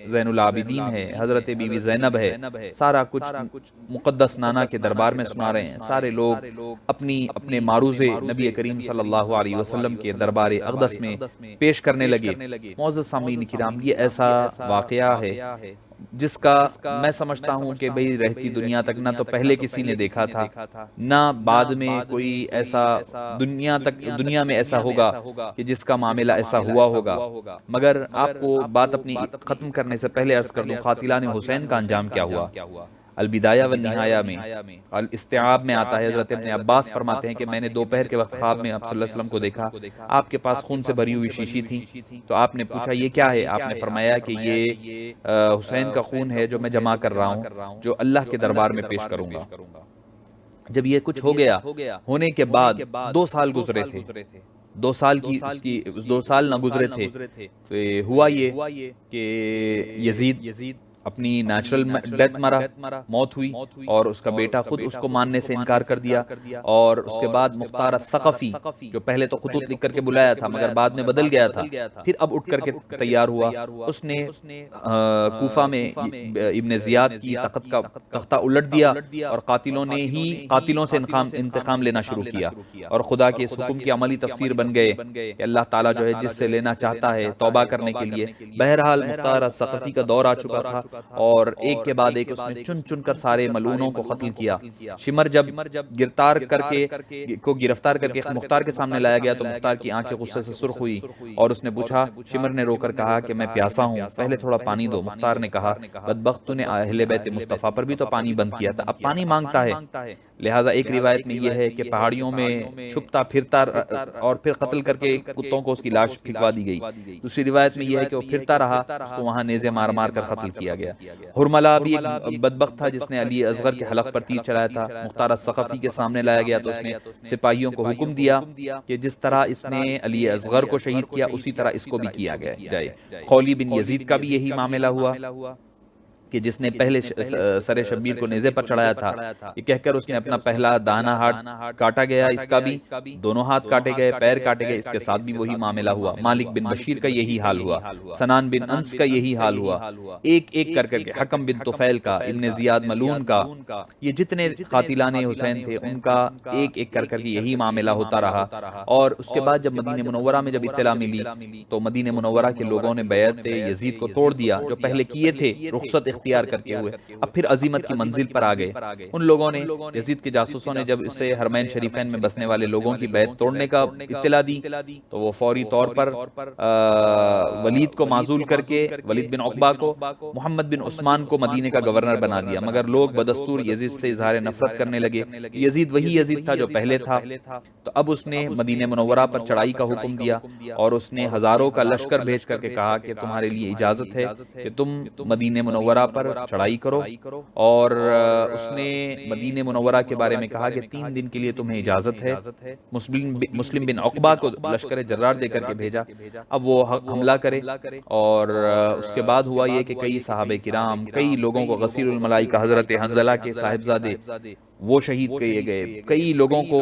زین العابدین ہے, حضرت بی بی زینب ہے, سارا کچھ مقدس نانا کے دربار میں سنا رہے ہیں. سارے لوگ اپنے معروضے نبی کریم صلی اللہ علیہ وسلم کے دربار اقدس میں پیش کرنے لگے. معزز سامعین کرام, یہ ایسا واقعہ ہے جس کا میں سمجھتا ہوں کہ بھئی رہتی دنیا تک نہ تو پہلے کسی نے دیکھا تھا نہ بعد میں کوئی ایسا دنیا میں ایسا ہوگا کہ جس کا معاملہ ایسا ہوا ہوگا. مگر آپ کو بات اپنی ختم کرنے سے پہلے عرض کر دوں قاتلان حسین کا انجام کیا ہوا. البدایہ والنہایہ میں الاستیعاب میں آتا ہے، حضرت ابن عباس فرماتے ہیں کہ میں نے دوپہر کے وقت خواب میں آپ صلی اللہ علیہ وسلم کو دیکھا، آپ کے پاس خون سے بھری ہوئی شیشی تھی، تو آپ نے پوچھا یہ کیا ہے؟ آپ نے فرمایا کہ یہ حسین کا خون ہے جو میں جمع کر رہا ہوں، جو اللہ کے دربار میں پیش کروں گا۔ جب یہ کچھ ہو گیا، ہونے کے بعد 2 سال گزرے تھے، 2 سال کی 2 سال نہ گزرے تھے، تو ہوا یہ کہ یزید اپنی نیچرل ڈیتھ مرا، موت ہوئی، اور اس کا بیٹا خود اس کو ماننے سے انکار کر دیا، اور اس کے بعد مختار الثقفی جو پہلے تو خطوط لکھ کر کے بلایا تھا مگر بعد میں بدل گیا تھا، پھر اب اٹھ کر کے تیار ہوا، اس نے کوفہ میں ابن زیاد کی تخت کا تختہ الٹ دیا، اور قاتلوں سے انتقام لینا شروع کیا، اور خدا کے اس حکم کی عملی تفسیر بن گئے کہ اللہ تعالیٰ جو ہے جس سے لینا چاہتا ہے توبہ کرنے کے لیے۔ بہرحال مختار الثقفی کا دور آ چکا تھا، اور ایک کے بعد ایک اس نے چن چن کر سارے ملعونوں کو قتل کیا۔ شمر جب گرفتار کر کے مختار کے سامنے لایا گیا تو مختار کی آنکھیں غصے سے سرخ ہوئی، اور اس نے پوچھا، شمر نے رو کر کہا کہ میں پیاسا ہوں، پہلے تھوڑا پانی دو۔ مختار نے کہا، بدبخت تو نے اہل بیت مصطفیٰ پر بھی تو پانی بند کیا تھا، اب پانی مانگتا ہے۔ لہٰذا ایک روایت میں یہ ہے کہ پہاڑیوں میں چھپتا پھرتا اور پھر قتل کر کے کتوں کو اس کی لاش پھینکوا دی گئی۔ دوسری روایت میں یہ ہے کہ وہ پھرتا رہا، اس کو وہاں نیزے مار مار کر قتل کیا گیا۔ ہرملہ بھی ایک بدبخت تھا جس نے علی اصغر کے حلق پر تیر چلایا تھا، مختار الثقفی کے سامنے لایا گیا تو اس نے سپاہیوں کو حکم دیا کہ جس طرح اس نے علی اصغر کو شہید کیا اسی طرح اس کو بھی کیا جائے۔ خولی بن یزید کا بھی یہی معاملہ ہوا کہ جس نے پہلے سر شبیر کو نیزے پر چڑھایا تھا، یہ کہہ کر اس نے اپنا پہلا دانا ہاتھ کاٹا گیا، اس کا بھی دونوں ہاتھ کاٹے گئے، پیر کاٹے گئے، اس کے ساتھ بھی وہی معاملہ ہوا۔ مالک بن بشیر کا یہی حال ہوا، سنان بن انس کا یہی حال ہوا، ایک ایک کر کے حکم بن طفیل کا، ابن زیاد ملعون کا، یہ جتنے قاتلان حسین تھے ان کا ایک ایک کر کے یہی معاملہ ہوتا رہا۔ اور اس کے بعد جب مدینہ منورہ میں جب اطلاع ملی تو مدینہ منورہ کے لوگوں نے بیعت یزید کو توڑ دیا، جو پہلے کیے تھے رخصت اختیار کر کے ہوئے، اب پھر عظیمت کی منزل پر آ گئے۔ ان لوگوں نے، یزید کے جاسوسوں نے جب اسے حرمین شریفین میں بسنے والے لوگوں کی بیعت توڑنے کا اطلاع دی تو وہ فوری طور پر ولید کو معزول کر کے، ولید بن عقبہ کو، محمد بن عثمان کو مدینے کا گورنر بنا دیا، مگر لوگ بدستور یزید سے اظہار نفرت کرنے لگے۔ یزید وہی یزید تھا جو پہلے تھا، تو اب اس نے مدینہ منورہ پر چڑھائی کا حکم دیا، اور اس نے ہزاروں کا لشکر بھیج کر کے کہا کہ تمہارے لیے اجازت ہے کہ تم مدینہ منورہ پر چڑھائی کرو، اور اس نے مدینہ منورہ کے بارے میں کہا کہ 3 دن کے لیے تمہیں اجازت ہے۔ مسلم بن عقبہ کو لشکر جرار دے کر کے بھیجا، اب وہ حملہ کرے، اور اس کے بعد ہوا یہ کہ کئی صحابہ کرام، کئی لوگوں کو، غسیل الملائکہ حضرت حنظلہ کے صاحبزادے وہ شہید کیے گئے، کئی لوگوں کو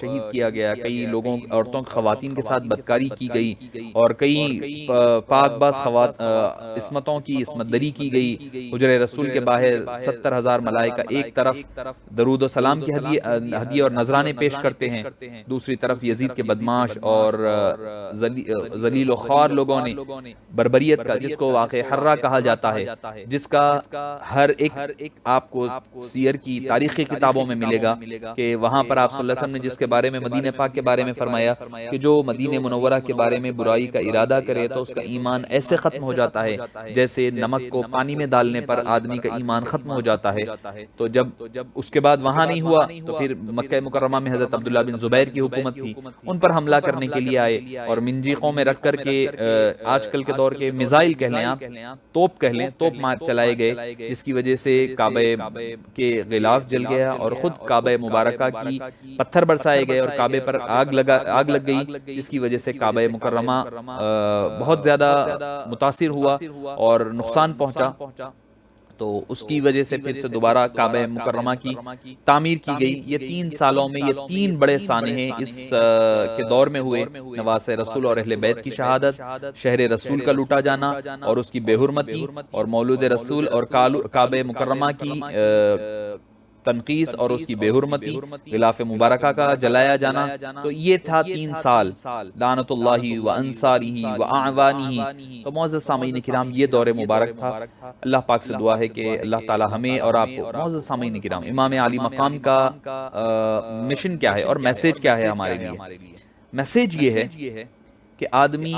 شہید کیا گیا، کئی لوگوں، عورتوں خواتین کے ساتھ بدکاری کی گئی، اور کئی پاک باز عصمتوں کی عصمت دری کی گئی۔ حجرہ رسول کے باہر 70,000 ملائکہ ایک طرف درود و سلام کی ہدیے اور نذرانے پیش کرتے ہیں، دوسری طرف یزید کے بدماش اور ذلیل و خوار لوگوں نے بربریت کا، جس کو واقع حرہ کہا جاتا ہے، جس کا ہر ایک آپ کو سیر کی تاریخی کتابوں میں ملے گا کہ وہاں پر آپ صلی اللہ علیہ وسلم نے جس کے بارے میں مدینہ پاک کے بارے میں فرمایا کہ جو مدینہ منورہ کے بارے میں برائی کا ارادہ کرے تو اس کا ایمان ایسے ختم ہو جاتا ہے جیسے نمک کو پانی میں ڈالنے پر آدمی کا ایمان ختم ہو جاتا ہے۔ تو جب اس کے بعد وہاں نہیں ہوا تو پھر مکہ مکرمہ میں حضرت عبداللہ بن زبیر کی حکومت تھی، ان پر حملہ کرنے کے لیے آئے، اور منجیقوں میں رکھ کر کے آج کل کے دور کے میزائل کہہ لیں آپ، توپ کہہ لیں، توپ چلائے گئے، جس کی وجہ سے کعبہ کے غلاف جل گیا، اور خود کعبہ مبارکہ کی پتھر برسائے گئے، اور کعبے پر آگ لگ گئی، جس کی وجہ سے کعبہ مکرمہ بہت زیادہ متاثر ہوا اور نقصان پہنچا۔ تو اس کی وجہ سے پھر سے دوبارہ کعبہ مکرمہ کی تعمیر کی گئی۔ یہ 3 سالوں میں یہ 3 بڑے سانحے اس کے دور میں ہوئے، نواس رسول اور اہل بیت کی شہادت، شہر رسول کا لوٹا جانا اور اس کی بے حرمتی، اور مولود رسول اور کعبہ مکرمہ کی تنقیس اور اس کی بے حرمتی، غلاف مبارکہ کا جلایا جانا۔ تو یہ تھا 3 سال، لعنت اللہ و انصارہ و اعوانہ۔ تو معزز سامعین کرام، یہ دور مبارک تھا۔ اللہ پاک سے دعا ہے کہ اللہ تعالی ہمیں اور آپ کو، معزز سامعین کرام، امام عالی مقام کا مشن کیا ہے اور میسج کیا ہے ہمارے لیے؟ میسج یہ ہے کہ آدمی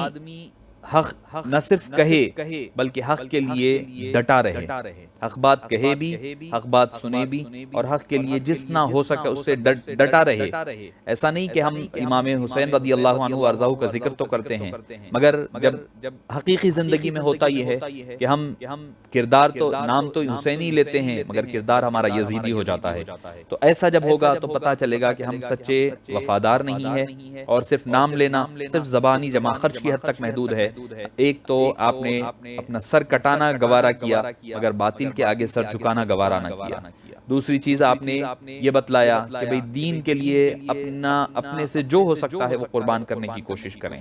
حق نہ صرف کہے بلکہ حق کے لیے ڈٹا رہے، حق بات کہے بھی، حق بات سنے بھی، اور حق کے لیے جتنا ہو سکے اس سے ڈٹا رہے۔ ایسا نہیں کہ ہم امام حسین رضی اللہ عنہ وارضاہ کا ذکر تو کرتے ہیں، مگر جب حقیقی زندگی میں ہوتا یہ ہے کہ ہم کردار تو نام تو حسینی لیتے ہیں مگر کردار ہمارا یزیدی ہو جاتا ہے۔ تو ایسا جب ہوگا تو پتہ چلے گا کہ ہم سچے وفادار نہیں ہے، اور صرف نام لینا صرف زبانی جمع خرچ کی حد تک محدود ہے۔ ایک تو آپ نے اپنا سر کٹانا گوارا کیا مگر باطل کے آگے سر جھکانا گوارا نہ کیا۔ دوسری چیز آپ نے یہ بتلایا کہ بھئی دین کے لیے اپنے سے جو ہو سکتا ہے وہ قربان کرنے کی کوشش کریں۔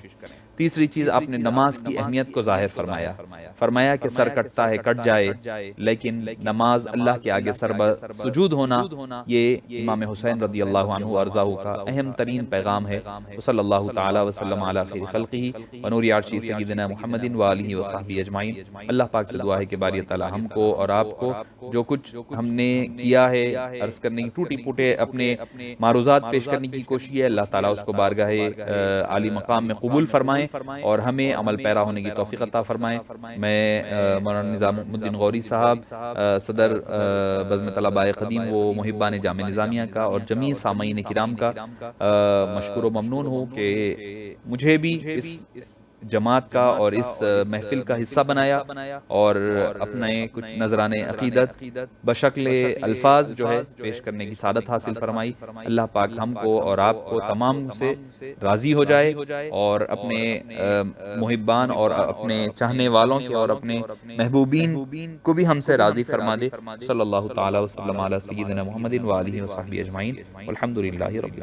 تیسری چیز آپ نے نماز کی اہمیت کو ظاہر فرمایا کہ سر کٹتا ہے کٹ جائے، لیکن نماز اللہ کے آگے سر سجود ہونا یہ امام حسین رضی اللہ عنہ وارضاہ کا اہم ترین پیغام ہے۔ صلی اللہ تعالی وسلم علی خیر خلقہ ونور عرشہ سیدنا محمد وآلہ وصحبہ اجمعین۔ اللہ پاک سے دعا ہے کہ باری تعالی ہم کو اور آپ کو جو کچھ ہم نے کیا ہے عرض کرنے کی ٹوٹی پھوٹے اپنے معروضات پیش کرنے کی کوشش ہے، اللہ تعالیٰ اس کو بارگاہ عالی مقام میں قبول فرمائیں اور ہمیں عمل پیرا ہونے کی توفیق عطا فرمائیں۔ میں مولانا نظام الدین غوری صاحب صدر بزم طلباء قدیم و محبان جامع نظامیہ کا اور جمیع سامعین کرام کا مشکور و ممنون ہوں کہ مجھے بھی اس جماعت کا اور اس محفل کا حصہ بنایا اور اپنے کچھ نذران عقیدت بشکل الفاظ جو ہے پیش کرنے کی سعادت حاصل فرمائی۔ اللہ پاک ہم کو اور آپ کو تمام سے راضی ہو جائے اور اپنے محبان اور اپنے چاہنے والوں کے اور اپنے محبوبین کو بھی ہم سے راضی فرما دے۔ صلی اللہ تعالی وسلم علی سیدنا محمد وآلہ وصحبہ اجمعین، والحمد للہ رب العالمین۔